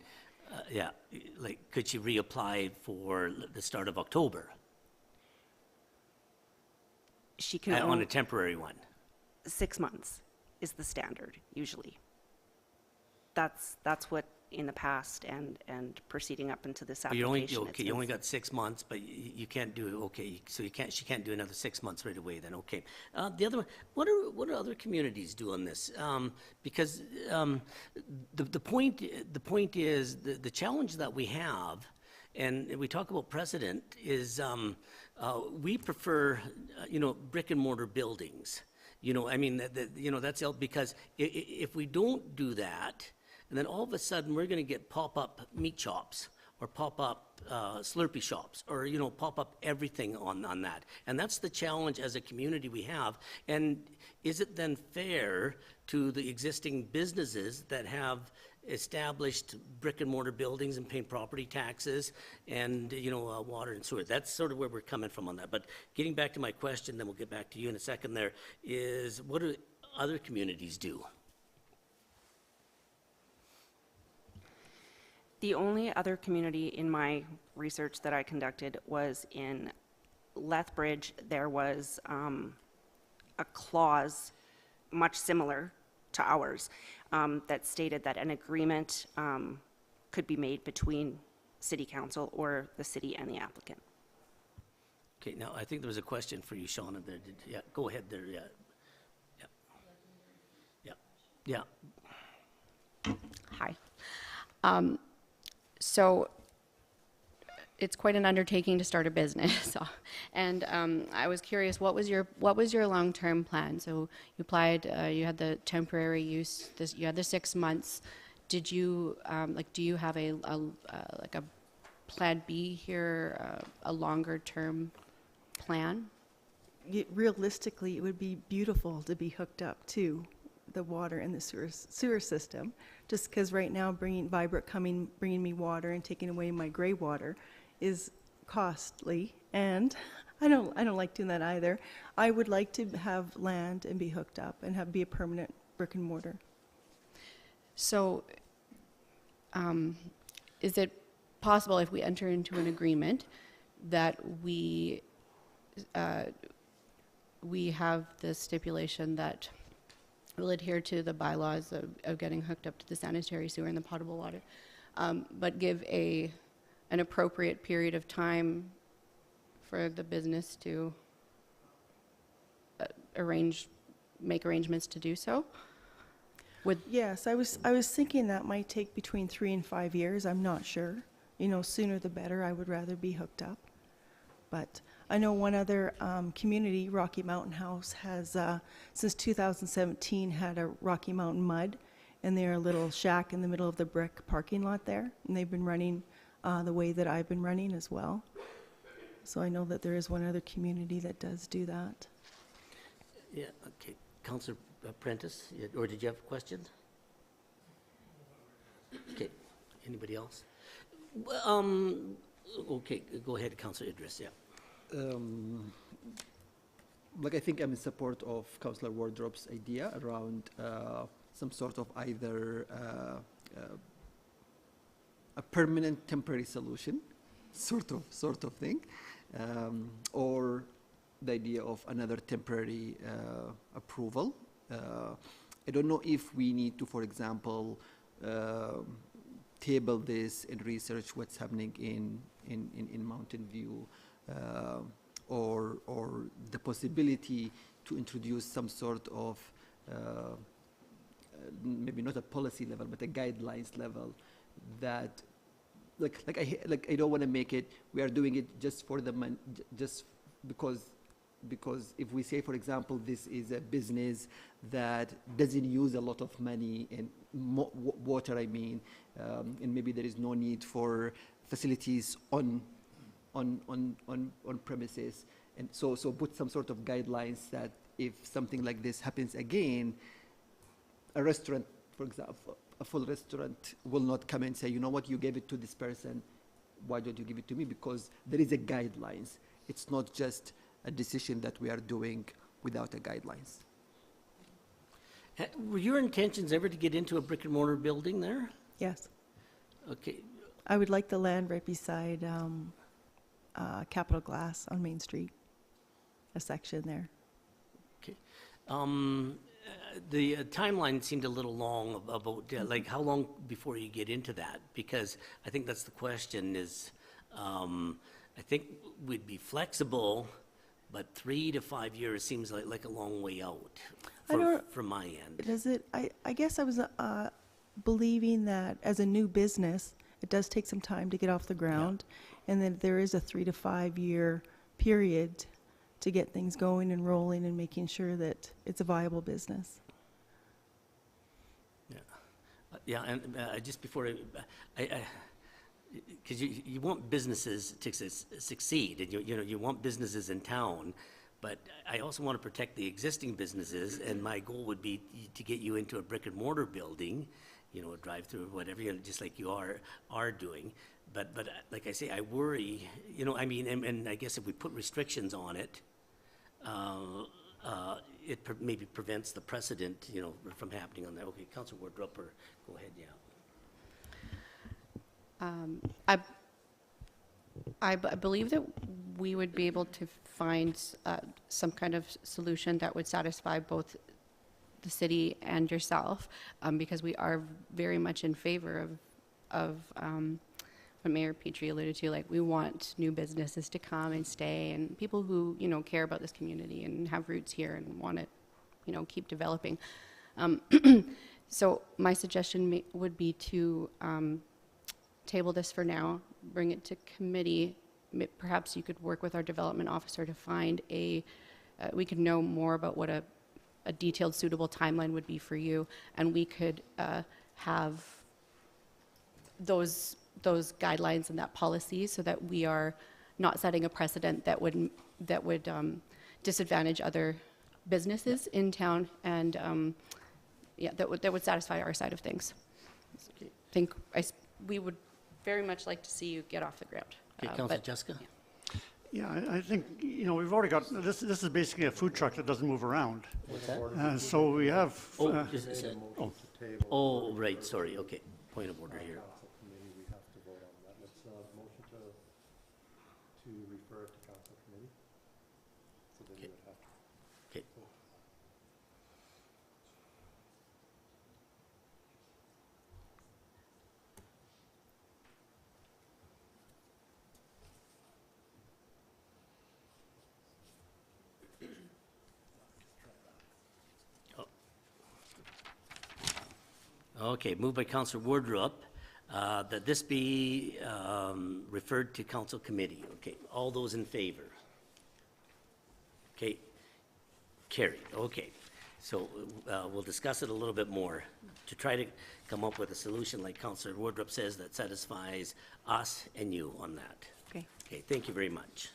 like, could she reapply for the start of October? She can on a temporary one? 6 months is the standard, usually. That's what in the past and proceeding up into this application. You only got 6 months, but you can't do, okay, so she can't do another 6 months right away then, okay. The other one, what do other communities do on this? Because the point is, the challenge that we have, and we talk about precedent, is we prefer, brick and mortar buildings. I mean, that's because if we don't do that, and then all of a sudden, we're going to get pop-up meat shops or pop-up Slurpee shops or, pop-up everything on that. And that's the challenge as a community we have. And is it then fair to the existing businesses that have established brick-and-mortar buildings and paying property taxes and, water and sewer? That's sort of where we're coming from on that. But getting back to my question, then we'll get back to you in a second there, is what do other communities do? The only other community in my research that I conducted was in Lethbridge. There was a clause much similar to ours that stated that an agreement could be made between city council or the city and the applicant. Okay, now, I think there was a question for you, Shauna, there. Yeah, go ahead there, yeah. Yeah. Hi. So it's quite an undertaking to start a business. And I was curious, what was your long-term plan? So you applied, you had the temporary use, you had the 6 months. Did you, do you have a plan B here, a longer-term plan? Realistically, it would be beautiful to be hooked up to the water and the sewer system, just because right now bringing me water and taking away my gray water is costly, and I don't like doing that either. I would like to have land and be hooked up and be a permanent brick and mortar. So, is it possible if we enter into an agreement that we have the stipulation that we'll adhere to the bylaws of getting hooked up to the sanitary sewer and the potable water, but give an appropriate period of time for the business to make arrangements to do so? Yes, I was thinking that might take between 3 and 5 years. I'm not sure. Sooner the better. I would rather be hooked up. But I know one other community, Rocky Mountain House, has since 2017 had a Rocky Mountain Mud, and they're a little shack in the middle of the brick parking lot there, and they've been running the way that I've been running as well. So I know that there is one other community that does do that. Yeah, okay. Councillor Prentice, or did you have questions? Okay, anybody else? Okay, go ahead, Councillor Idris, yeah. I think I'm in support of Councillor Wardrop's idea around some sort of either a permanent temporary solution, sort of thing, or the idea of another temporary approval. I don't know if we need to, for example, table this and research what's happening in Mountain View, or the possibility to introduce some sort of maybe not a policy level but a guidelines level that I don't want to make it we are doing it just for the money, just because if we say, for example, this is a business that doesn't use a lot of money and water, and maybe there is no need for facilities on premises, and so put some sort of guidelines that if something like this happens again, a restaurant, for example, a full restaurant will not come and say, you know what, you gave it to this person, why don't you give it to me? Because there is a guidelines. It's not just a decision that we are doing without a guidelines. Were your intentions ever to get into a brick and mortar building there? Yes. Okay. I would like the land right beside Capital Glass on Main Street, a section there. Okay. The timeline seemed a little long about, like, how long before you get into that? Because I think that's the question is, I think we'd be flexible, but 3 to 5 years seems like a long way out from my end. Does it? I guess I was believing that as a new business, it does take some time to get off the ground, and that there is a 3 to 5 year period to get things going and rolling and making sure that it's a viable business. Yeah, and just before because you want businesses to succeed, and you want businesses in town, but I also want to protect the existing businesses, and my goal would be to get you into a brick and mortar building, a drive-through, whatever, just like you are doing. But like I say, I worry, and I guess if we put restrictions on it, it maybe prevents the precedent, from happening on that. Okay, Councilor Wardrop, go ahead, yeah. I believe that we would be able to find some kind of solution that would satisfy both the city and yourself, because we are very much in favor of what Mayor Petrie alluded to, like, we want new businesses to come and stay, and people who, you know, care about this community and have roots here and want to, you know, keep developing. So my suggestion would be to table this for now, bring it to committee. Perhaps you could work with our development officer to find we could know more about what a detailed, suitable timeline would be for you, and we could have those guidelines and that policy so that we are not setting a precedent that would disadvantage other businesses in town, and yeah, that would satisfy our side of things. We would very much like to see you get off the ground. Okay, Councillor Jessica? Yeah, I think, you know, we've already got, this is basically a food truck that doesn't move around. What's that? So we have. Oh, right, sorry, okay. Point of order here. Okay. Okay, moved by Councillor Wardrop, that this be referred to council committee. Okay, all those in favor? Okay, carried, okay. So we'll discuss it a little bit more to try to come up with a solution, like Councillor Wardrop says, that satisfies us and you on that. Okay. Okay, thank you very much.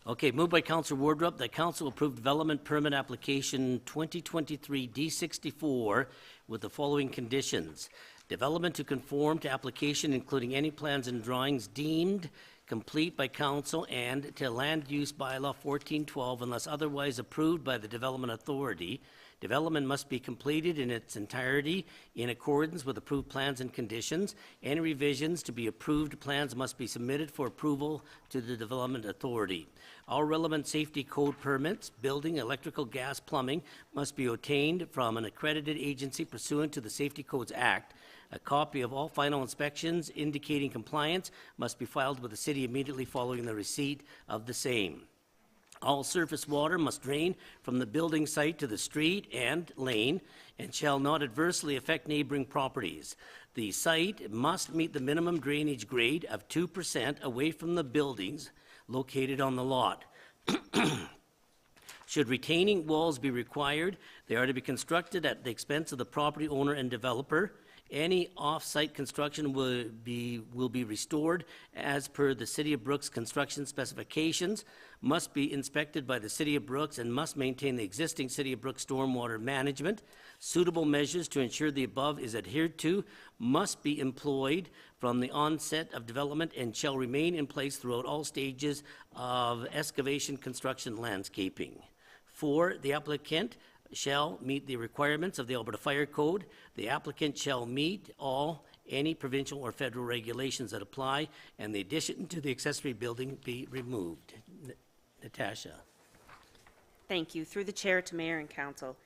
Okay, moved by Councillor Wardrop that council approve development permit application 2023 D64 with the following conditions. Development to conform to application, including any plans and drawings deemed complete by council and to land use bylaw 1412 unless otherwise approved by the development authority. Development must be completed in its entirety in accordance with approved plans and conditions. Any revisions to be approved plans must be submitted for approval to the development authority. All relevant safety code permits, building, electrical, gas, plumbing must be obtained from an accredited agency pursuant to the Safety Codes Act. A copy of all final inspections indicating compliance must be filed with the city immediately following the receipt of the same. All surface water must drain from the building site to the street and lane and shall not adversely affect neighboring properties. The site must meet the minimum drainage grade of 2% away from the buildings located on the lot. Should retaining walls be required, they are to be constructed at the expense of the property owner and developer. Any off-site construction will be restored as per the City of Brooks construction specifications, must be inspected by the City of Brooks, and must maintain the existing City of Brooks stormwater management. Suitable measures to ensure the above is adhered to must be employed from the onset of development and shall remain in place throughout all stages of excavation, construction, landscaping. 4, the applicant shall meet the requirements of the Alberta Fire Code. The applicant shall meet any provincial or federal regulations that apply, and the addition to the accessory building be removed. Natasha. Thank you. Through the chair to Mayor and Council.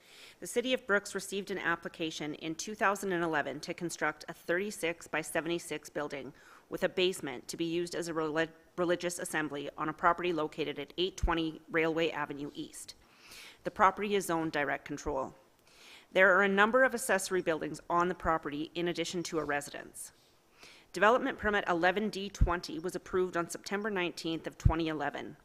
The City of Brooks received an application in 2011 to construct a 36 by 76 building with a basement to be used as a religious assembly on a property located at 820 Railway Avenue East. The property is zoned direct control. There are a number of accessory buildings on the property in addition to a residence. Development permit 11D20 was approved on September 19th of 2011.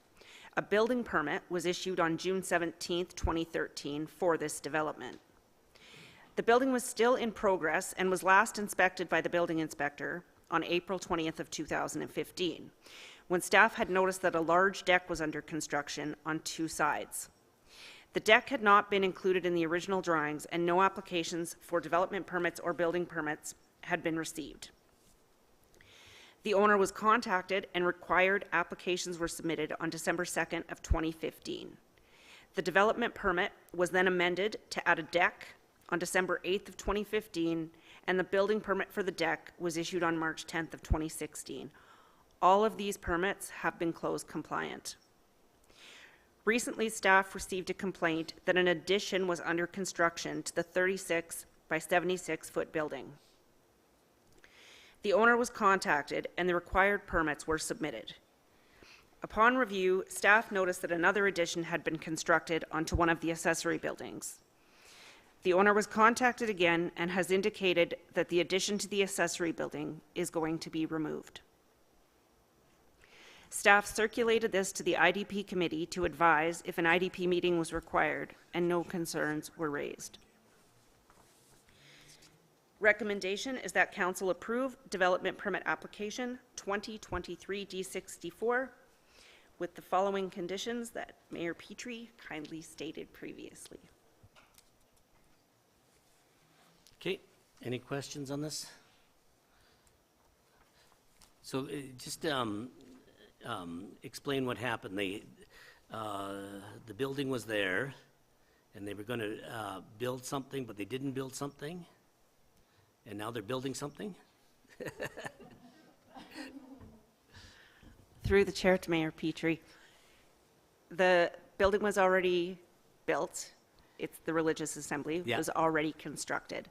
A building permit was issued on June 17th, 2013 for this development. The building was still in progress and was last inspected by the building inspector on April 20th of 2015, when staff had noticed that a large deck was under construction on 2 sides. The deck had not been included in the original drawings, and no applications for development permits or building permits had been received. The owner was contacted and required applications were submitted on December 2nd of 2015. The development permit was then amended to add a deck on December 8th of 2015, and the building permit for the deck was issued on March 10th of 2016. All of these permits have been closed compliant. Recently, staff received a complaint that an addition was under construction to the 36 by 76-foot building. The owner was contacted and the required permits were submitted. Upon review, staff noticed that another addition had been constructed onto one of the accessory buildings. The owner was contacted again and has indicated that the addition to the accessory building is going to be removed. Staff circulated this to the IDP committee to advise if an IDP meeting was required, and no concerns were raised. Recommendation is that council approve development permit application 2023 D64 with the following conditions that Mayor Petrie kindly stated previously. Okay, any questions on this? So just explain what happened. The building was there, and they were going to build something, but they didn't build something, and now they're building something? Through the chair to Mayor Petrie, the building was already built. It's the religious assembly. Yeah. It was already constructed.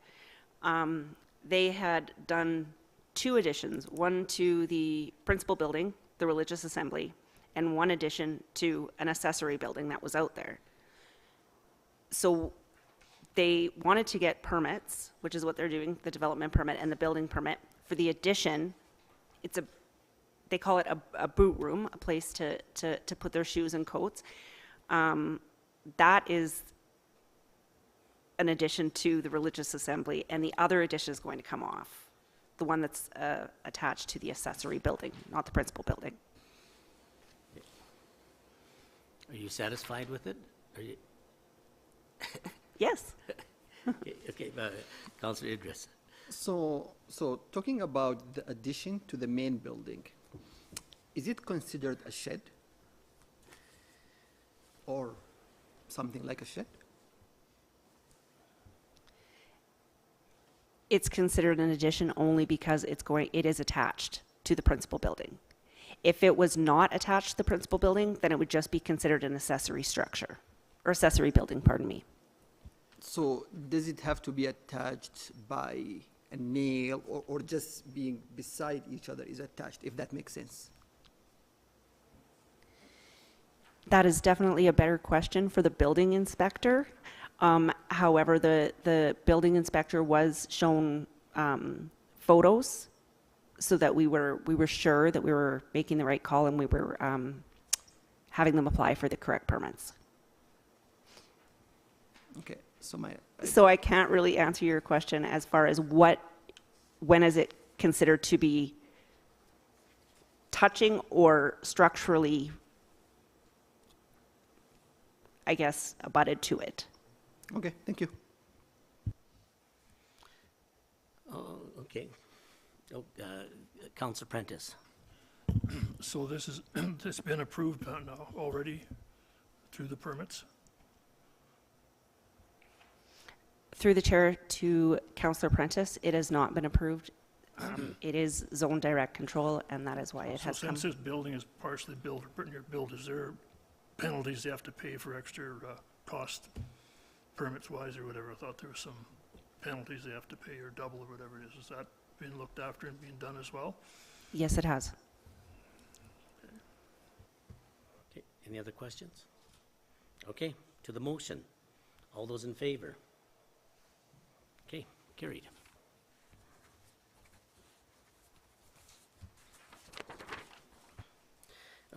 They had done 2 additions, one to the principal building, the religious assembly, and 1 addition to an accessory building that was out there. So they wanted to get permits, which is what they're doing, the development permit and the building permit. For the addition, they call it a boot room, a place to put their shoes and coats. That is an addition to the religious assembly, and the other addition is going to come off, the one that's attached to the accessory building, not the principal building. Are you satisfied with it? Are you? Yes. Okay, Councilor Idris. So talking about the addition to the main building, is it considered a shed? Or something like a shed? It's considered an addition only because it is attached to the principal building. If it was not attached to the principal building, then it would just be considered an accessory structure, or accessory building, pardon me. So does it have to be attached by a nail or just being beside each other is attached, if that makes sense? That is definitely a better question for the building inspector. However, the building inspector was shown photos so that we were sure that we were making the right call and we were having them apply for the correct permits. Okay, So I can't really answer your question as far as when is it considered to be touching or structurally, I guess, abutted to it. Okay, thank you. Oh, okay. Councilor Prentice. So this is, it's been approved now already through the permits? Through the chair to Councillor Prentice, it has not been approved. It is zone direct control, and that is why it has So come. since this building is partially built or near built, is there penalties they have to pay for extra cost, permits-wise or whatever? I thought there was some penalties they have to pay or double or whatever it is. Is that being looked after and being done as well? Yes, it has. Okay, any other questions? Okay, to the motion. All those in favor? Okay, carried.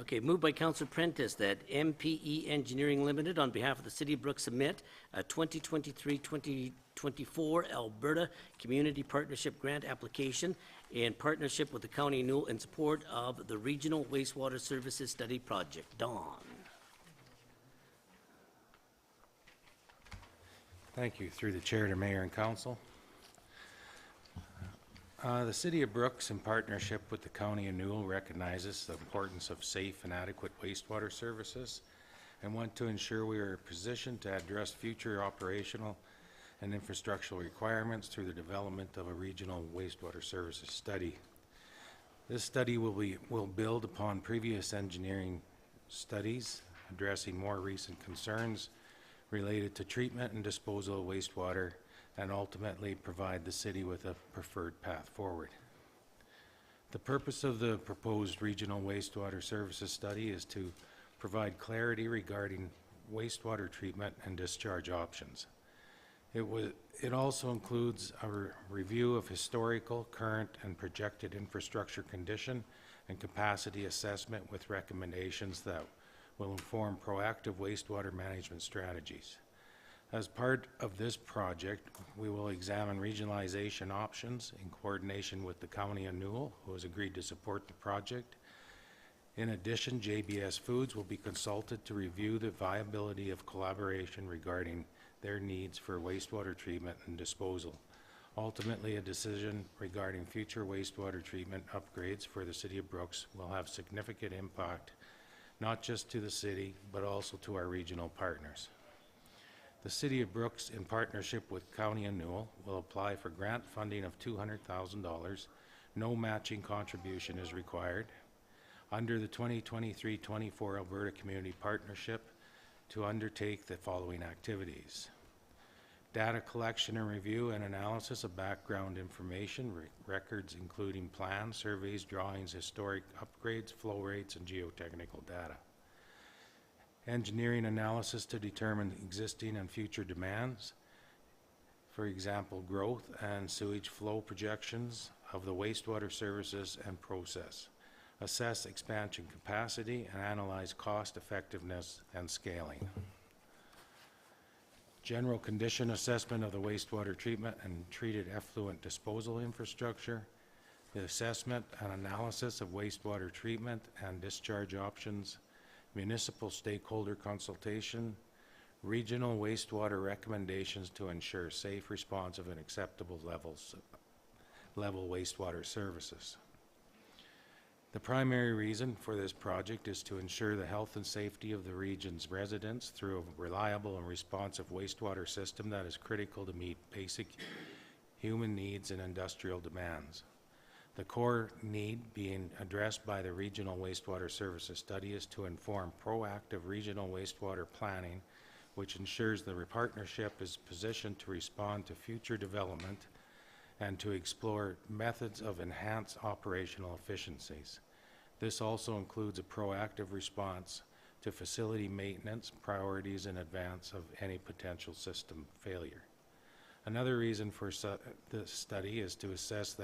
Okay, moved by Councilor Prentice that MPE Engineering Limited, on behalf of the City of Brooks, submit a 2023-2024 Alberta Community Partnership Grant application in partnership with the County of Newell in support of the Regional Wastewater Services Study Project. Don. Thank you. Through the chair to mayor and council. The City of Brooks, in partnership with the County of Newell, recognizes the importance of safe and adequate wastewater services and want to ensure we are positioned to address future operational and infrastructural requirements through the development of a regional wastewater services study. This study will build upon previous engineering studies addressing more recent concerns related to treatment and disposal of wastewater, and ultimately provide the city with a preferred path forward. The purpose of the proposed regional wastewater services study is to provide clarity regarding wastewater treatment and discharge options. It also includes a review of historical, current, and projected infrastructure condition and capacity assessment with recommendations that will inform proactive wastewater management strategies. As part of this project, we will examine regionalization options in coordination with the County of Newell, who has agreed to support the project. In addition, JBS Foods will be consulted to review the viability of collaboration regarding their needs for wastewater treatment and disposal. Ultimately, a decision regarding future wastewater treatment upgrades for the City of Brooks will have significant impact, not just to the city, but also to our regional partners. The City of Brooks, in partnership with County of Newell, will apply for grant funding of $200,000. No matching contribution is required under the 2023-24 Alberta Community Partnership to undertake the following activities: data collection and review and analysis of background information, records including plans, surveys, drawings, historic upgrades, flow rates, and geotechnical data. Engineering analysis to determine existing and future demands, for example, growth and sewage flow projections of the wastewater services and process. Assess expansion capacity and analyze cost effectiveness and scaling. General condition assessment of the wastewater treatment and treated effluent disposal infrastructure, the assessment and analysis of wastewater treatment and discharge options, municipal stakeholder consultation, regional wastewater recommendations to ensure safe, responsive, and acceptable level wastewater services. The primary reason for this project is to ensure the health and safety of the region's residents through a reliable and responsive wastewater system that is critical to meet basic human needs and industrial demands. The core need being addressed by the Regional Wastewater Services Study is to inform proactive regional wastewater planning, which ensures the partnership is positioned to respond to future development and to explore methods of enhanced operational efficiencies. This also includes a proactive response to facility maintenance priorities in advance of any potential system failure. Another reason for this study is to assess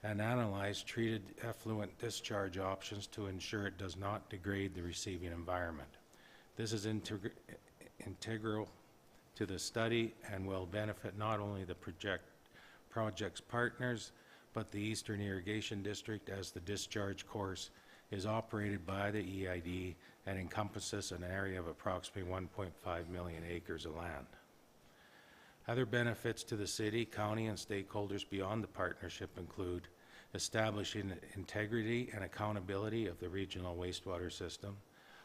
and analyze treated effluent discharge options to ensure it does not degrade the receiving environment. This is integral to the study and will benefit not only the project's partners, but the Eastern Irrigation District, as the discharge course is operated by the EID and encompasses an area of approximately 1.5 million acres of land. Other benefits to the city, county, and stakeholders beyond the partnership include establishing integrity and accountability of the regional wastewater system,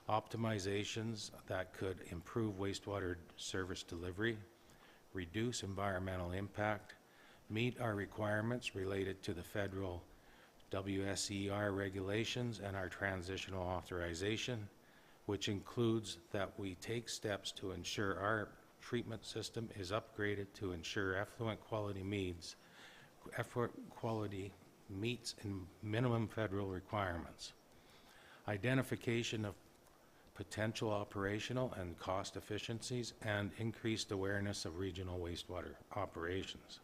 optimizations that could improve wastewater service delivery, reduce environmental impact, meet our requirements related to the federal WSER regulations and our transitional authorization, which includes that we take steps to ensure our treatment system is upgraded to ensure effluent quality meets in minimum federal requirements. Identification of potential operational and cost efficiencies and increased awareness of regional wastewater operations.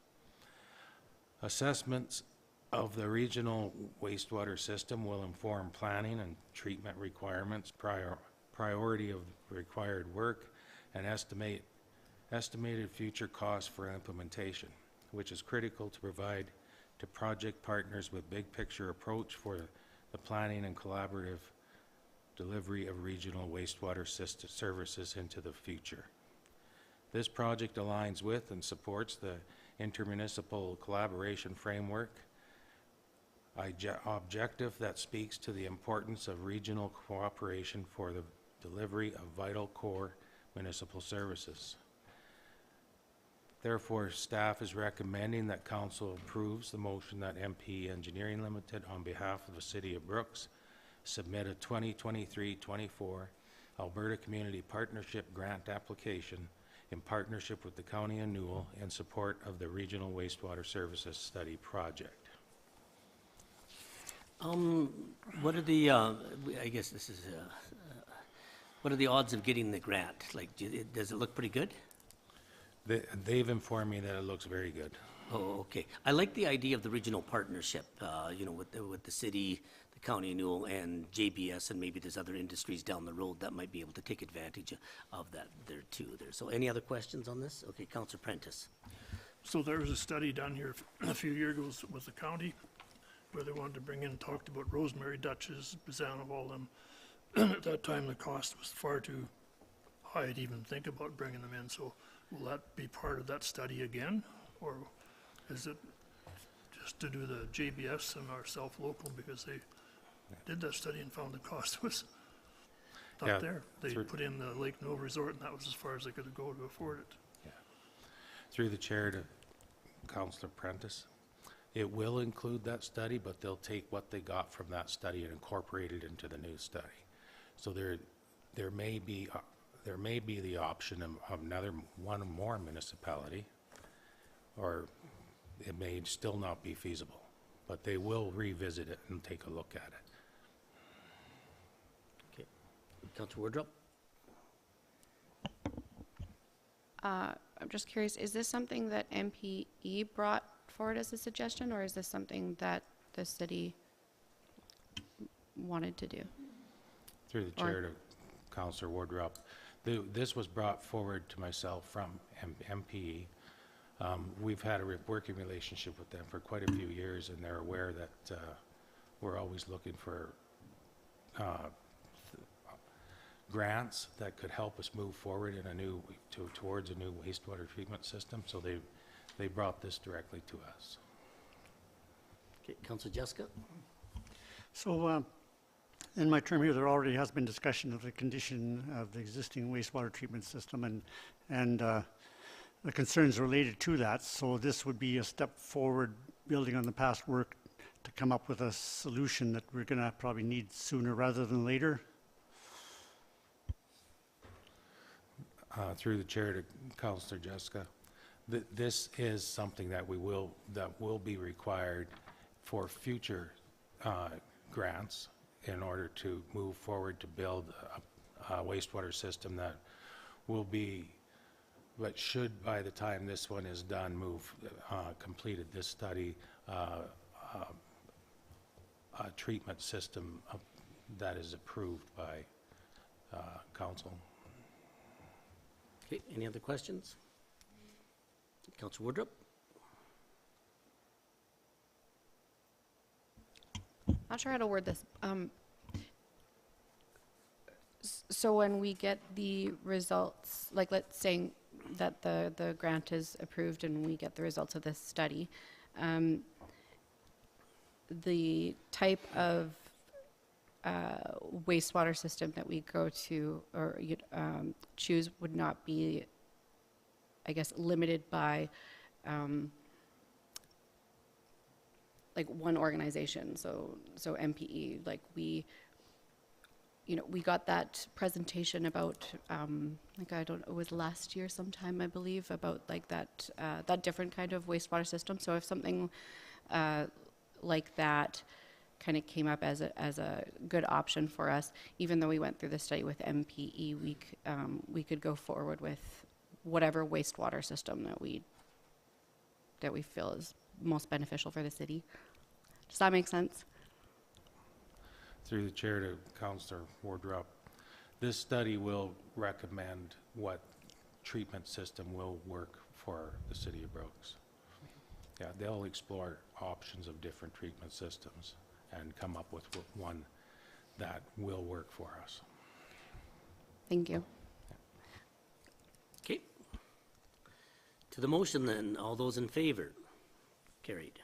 Assessments of the regional wastewater system will inform planning and treatment requirements, priority of required work, and estimated future costs for implementation, which is critical to provide to project partners with big picture approach for the planning and collaborative delivery of regional wastewater system services into the future. This project aligns with and supports the intermunicipal collaboration framework objective that speaks to the importance of regional cooperation for the delivery of vital core municipal services. Therefore, staff is recommending that council approves the motion that MP Engineering Limited, on behalf of the City of Brooks, submit a 2023-24 Alberta Community Partnership Grant application in partnership with the County of Newell in support of the Regional Wastewater Services Study Project. What are the, I guess this is, what are the odds of getting the grant? Like, does it look pretty good? They've informed me that it looks very good. Oh, okay. I like the idea of the regional partnership, you know, with the city, the county of Newell, and JBS, and maybe there's other industries down the road that might be able to take advantage of that there too. So any other questions on this? Okay, Councillor Prentice. So there was a study done here a few years ago with the county where they wanted to bring in, talked about Rosemary, Dutchess, Bizanov, all them. At that time, the cost was far too high to even think about bringing them in. So will that be part of that study again? Or is it just to do the JBS and our self-local because they did that study and found the cost was not there? They put in the Lake Newell Resort and that was as far as they could go to afford it. Yeah. Through the chair to Councillor Prentice, it will include that study, but they'll take what they got from that study and incorporate it into the new study. So there may be the option of one more municipality, or it may still not be feasible, but they will revisit it and take a look at it. Okay. Councillor Wardrop? I'm just curious, is this something that MPE brought forward as a suggestion, or is this something that the city wanted to do? Through the chair to Councillor Wardrop, this was brought forward to myself from MPE. We've had a working relationship with them for quite a few years, and they're aware that we're always looking for grants that could help us move forward in towards a new wastewater treatment system. So they brought this directly to us. Okay, Councillor Jessica? So in my term here, there already has been discussion of the condition of the existing wastewater treatment system and the concerns related to that. So this would be a step forward, building on the past work to come up with a solution that we're going to probably need sooner rather than later. Through the chair to Councillor Jessica, this is something that will be required for future grants in order to move forward to build a wastewater system that will be, but should by the time this one is done, completed this study, a treatment system that is approved by council. Okay, any other questions? Councillor Wardrop? Not sure how to word this. So when we get the results, like let's say that the grant is approved and we get the results of this study, the type of wastewater system that we go to or choose would not be, I guess, limited by like one organization. So MPE, like we got that presentation about like I don't know, it was last year sometime I believe, about like that different kind of wastewater system. So if something like that kind of came up as a good option for us, even though we went through the study with MPE, we could go forward with whatever wastewater system that we feel is most beneficial for the city. Does that make sense? Through the chair to Councillor Wardrop, this study will recommend what treatment system will work for the city of Brooks. Yeah, they'll explore options of different treatment systems and come up with one that will work for us. Thank you. Okay. To the motion then, all those in favor? Carried.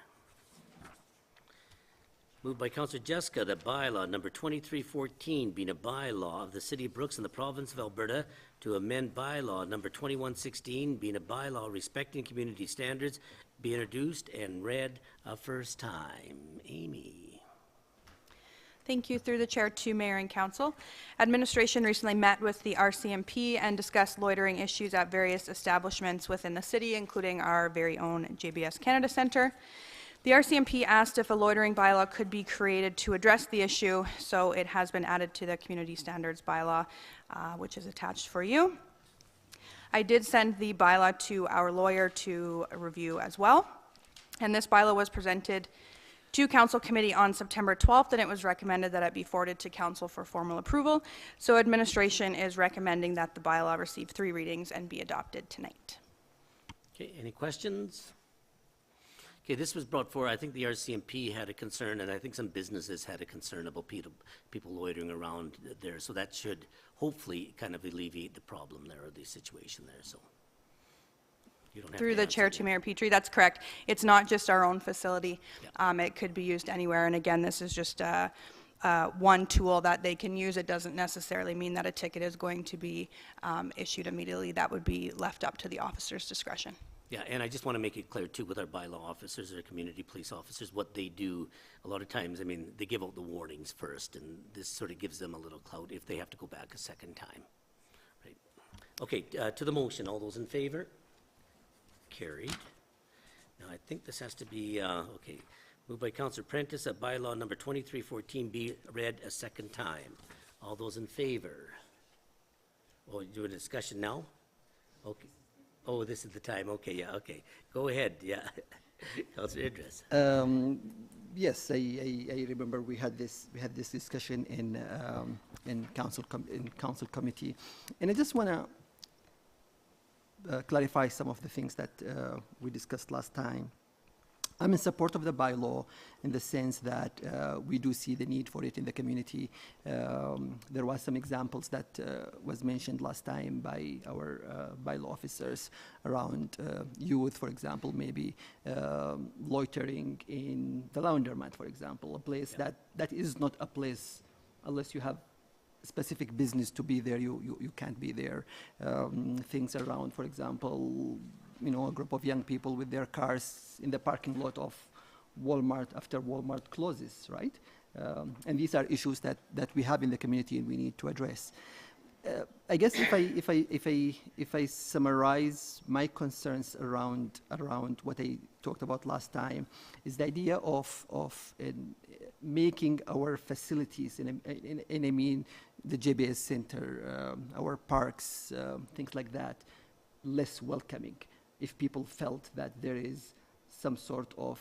Moved by Councillor Jessica that bylaw number 2314 being a bylaw of the City of Brooks in the province of Alberta to amend bylaw number 2116 being a bylaw respecting community standards be introduced and read a first time. Amy. Thank you. Through the chair to mayor and council. Administration recently met with the RCMP and discussed loitering issues at various establishments within the city, including our very own JBS Canada Centre. The RCMP asked if a loitering bylaw could be created to address the issue, so it has been added to the community standards bylaw, which is attached for you. I did send the bylaw to our lawyer to review as well, and this bylaw was presented to council committee on September 12th, and it was recommended that it be forwarded to council for formal approval. So administration is recommending that the bylaw receive 3 readings and be adopted tonight. Okay, any questions? Okay, this was brought forward, I think the RCMP had a concern, and I think some businesses had a concern about people loitering around there, so that should hopefully kind of alleviate the problem there, or the situation there, so. You don't have Through to the answer chair it. to Mayor Petrie, that's correct. It's not just our own facility. Yeah. It could be used anywhere, and again, this is just one tool that they can use. It doesn't necessarily mean that a ticket is going to be issued immediately. That would be left up to the officer's discretion. Yeah, and I just want to make it clear too with our bylaw officers or community police officers, what they do, a lot of times, I mean, they give out the warnings first, and this sort of gives them a little clout if they have to go back a second time. Right. Okay, to the motion, all those in favor? Carried. Now, I think this has to be, okay, moved by Councillor Prentice, that bylaw number 2314 be read a second time. All those in favor? Oh, you do a discussion now? Okay. Oh, this is the time. Okay, yeah, okay. Go ahead, yeah. Councillor Idris. Yes, I remember we had this discussion in council committee, and I just want to clarify some of the things that we discussed last time. I'm in support of the bylaw in the sense that we do see the need for it in the community. There was some examples that was mentioned last time by our bylaw officers around youth, for example, maybe loitering in the laundromat, for example, a place that is not a place unless you have specific business to be there, you can't be there. Things around, for example, you know, a group of young people with their cars in the parking lot of Walmart after Walmart closes, right? And these are issues that we have in the community and we need to address. I guess if I summarize my concerns around what I talked about last time, is the idea of making our facilities, and I mean the JBS Center, our parks, things like that, less welcoming. If people felt that there is some sort of,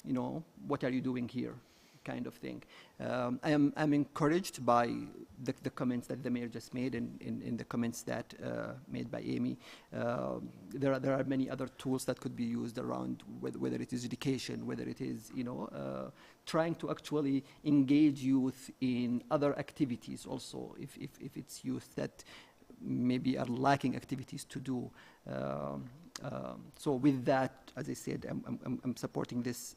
you know, what are you doing here kind of thing. I'm encouraged by the comments that the mayor just made and in the comments that made by Amy. There are many other tools that could be used around whether it is education, whether it is, you know, trying to actually engage youth in other activities also, if it's youth that maybe are lacking activities to do. So with that, as I said, I'm supporting this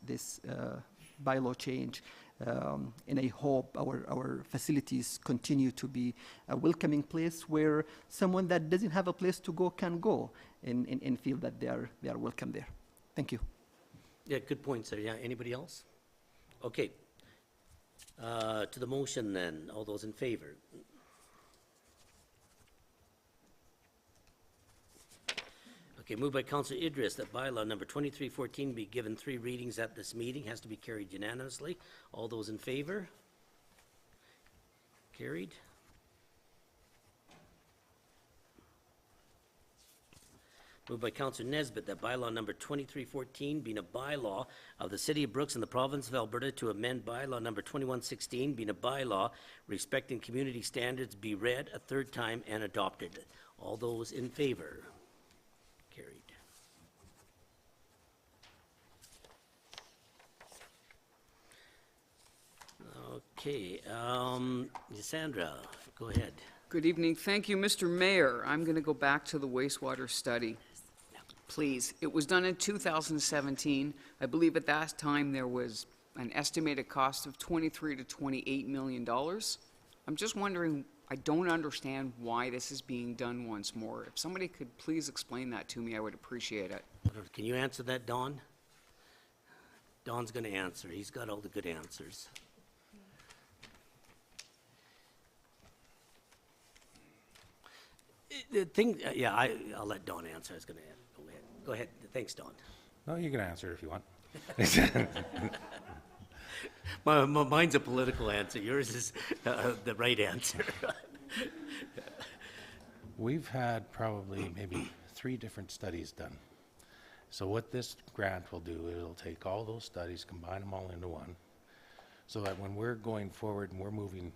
bylaw change, and I hope our facilities continue to be a welcoming place where someone that doesn't have a place to go can go and feel that they are welcome there. Thank you. Yeah, good point, sir. Yeah, anybody else? Okay. To the motion then, all those in favor? Okay, moved by Councillor Idris that bylaw number 2314 be given 3 readings at this meeting, has to be carried unanimously. All those in favor? Carried. Moved by Councillor Nesbitt that bylaw number 2314 being a bylaw of the City of Brooks in the Province of Alberta to amend bylaw number 2116 being a bylaw respecting community standards be read a 3rd time and adopted. All those in favor? Carried. Okay, Sandra, go ahead. Good evening. Thank you, Mr. Mayor. I'm going to go back to the wastewater study. Please. It was done in 2017. I believe at that time there was an estimated cost of $23 to $28 million. I'm just wondering, I don't understand why this is being done once more. If somebody could please explain that to me, I would appreciate it. Can you answer that, Don? Don's going to answer. He's got all the good answers. The thing, yeah, I'll let Dawn answer. I was gonna, go ahead. Thanks, Dawn. No, you can answer if you want. Mine's a political answer. Yours is the right answer. We've had probably maybe 3 different studies done. So what this grant will do, it'll take all those studies, combine them all into one, so that when we're going forward and we're moving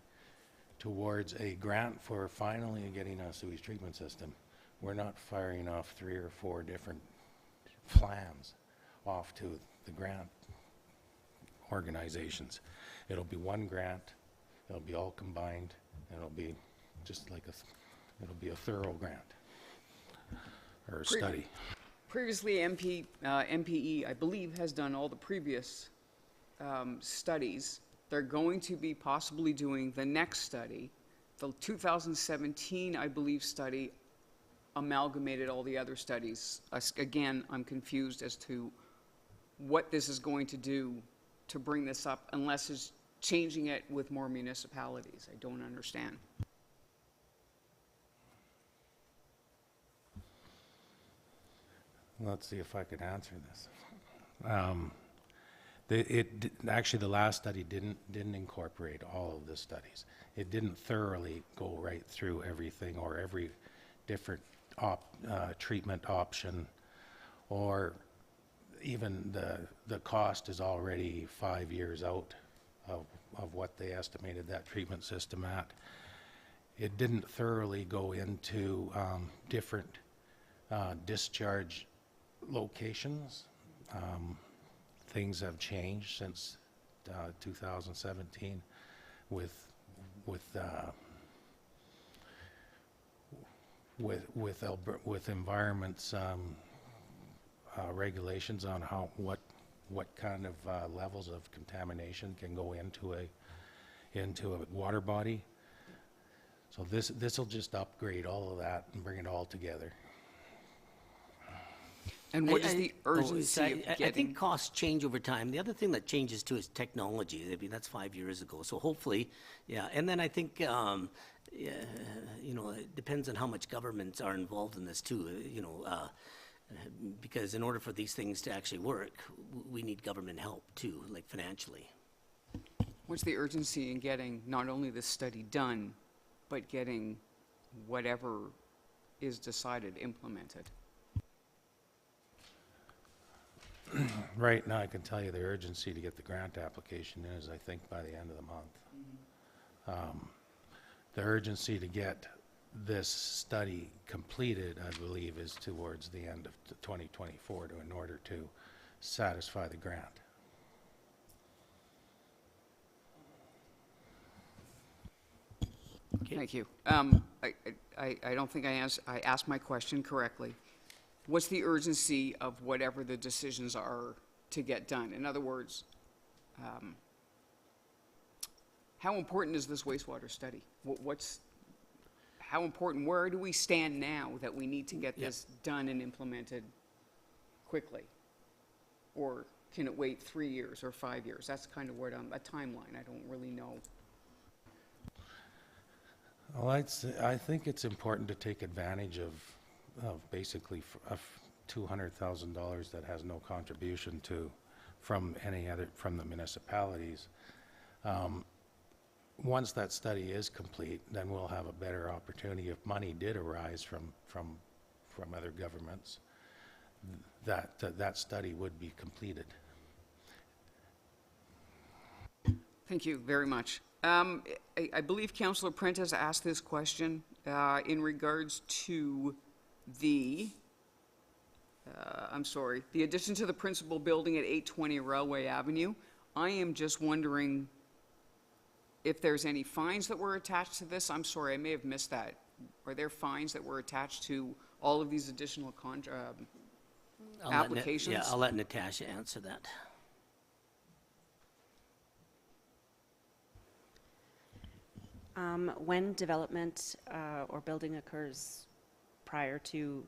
towards a grant for finally getting a sewage treatment system, we're not firing off 3 or 4 different plans off to the grant organizations. It'll be one grant, it'll be all combined, and it'll be just like it'll be a thorough grant or study. Previously, MPE, I believe, has done all the previous studies. They're going to be possibly doing the next study. The 2017, I believe, study amalgamated all the other studies. Again, I'm confused as to what this is going to do to bring this up, unless it's changing it with more municipalities. I don't understand. Let's see if I could answer this. Actually, the last study didn't incorporate all of the studies. It didn't thoroughly go right through everything or every different treatment option, or even the cost is already 5 years out of what they estimated that treatment system at. It didn't thoroughly go into different discharge locations. Things have changed since 2017 with environment's regulations on what kind of levels of contamination can go into a water body. So this will just upgrade all of that and bring it all together. And what is the urgency of I think costs change over time. The other thing that changes too is technology. I mean, that's 5 years ago. So hopefully, yeah. And then I think, yeah, you know, it depends on how much governments are involved in this too. You know, because in order for these things to actually work, we need government help too, like financially. What's the urgency in getting not only this study done, but getting whatever is decided implemented? Right now, I can tell you the urgency to get the grant application in is, I think, by the end of the month. The urgency to get this study completed, I believe, is towards the end of 2024 in order to satisfy the grant. Okay. Thank you. I don't think I asked my question correctly. What's the urgency of whatever the decisions are to get done? In other words, how important is this wastewater study? How important, where do we stand now that we need to get this done and implemented quickly? Or can it wait 3 years or 5 years? That's kind of where a timeline, I don't really know. Well, I think it's important to take advantage of basically $200,000 that has no contribution from the municipalities. Once that study is complete, then we'll have a better opportunity. If money did arise from other governments, that study would be completed. Thank you very much. I believe Councillor Prentice asked this question in regards to the addition to the principal building at 820 Railway Avenue. I am just wondering if there's any fines that were attached to this. I'm sorry, I may have missed that. Are there fines that were attached to all of these additional applications? I'll let Natasha answer that. When development or building occurs prior to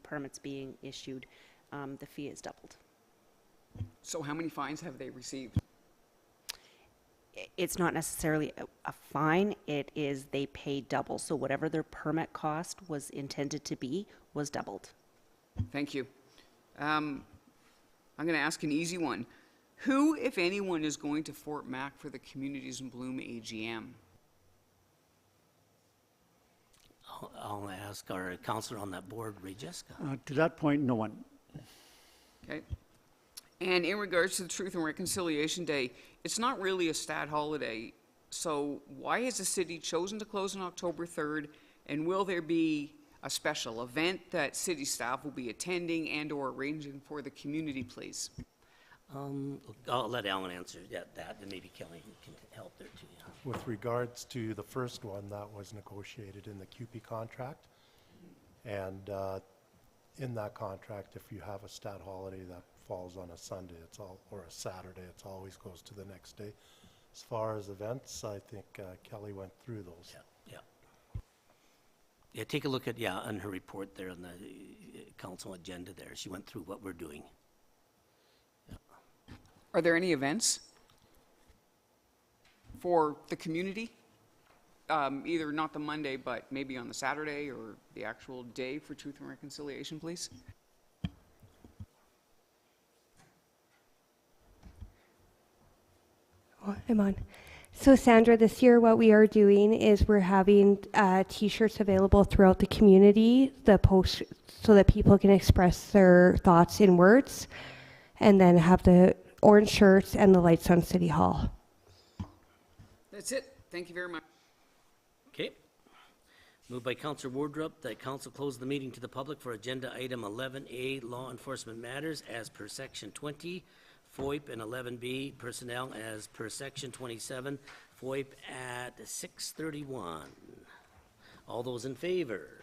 permits being issued, the fee is doubled. So how many fines have they received? it's not necessarily a fine, it is they pay double. So whatever their permit cost was intended to be was doubled. Thank you. I'm going to ask an easy one. Who, if anyone, is going to Fort Mac for the Communities in Bloom AGM? I'll ask our counselor on that board, Ray Jessica. To that point, no one. Okay. And in regards to the Truth and Reconciliation Day, it's not really a stat holiday, so why has the city chosen to close on October 3rd, and will there be a special event that city staff will be attending and/or arranging for the community, please? I'll let Alan answer that, and maybe Kelly can help there too. Yeah. With regards to the first one, that was negotiated in the CUPE contract. And in that contract, if you have a stat holiday that falls on a Sunday, or a Saturday, it always goes to the next day. As far as events, I think Kelly went through those. Yeah. Yeah, take a look at, on her report there on the council agenda there. She went through what we're doing. Are there any events for the community? Either not the Monday, but maybe on the Saturday or the actual day for Truth and Reconciliation, please? Oh, I'm on. So Sandra, this year what we are doing is we're having t-shirts available throughout the community, the post, so that people can express their thoughts in words, and then have the orange shirts and the lights on City Hall. That's it. Thank you very much. Okay. Moved by Councillor Wardrop that council close the meeting to the public for agenda item 11A, law enforcement matters as per section 20, FOIP, and 11B, personnel as per section 27, FOIP at 6:31. All those in favor?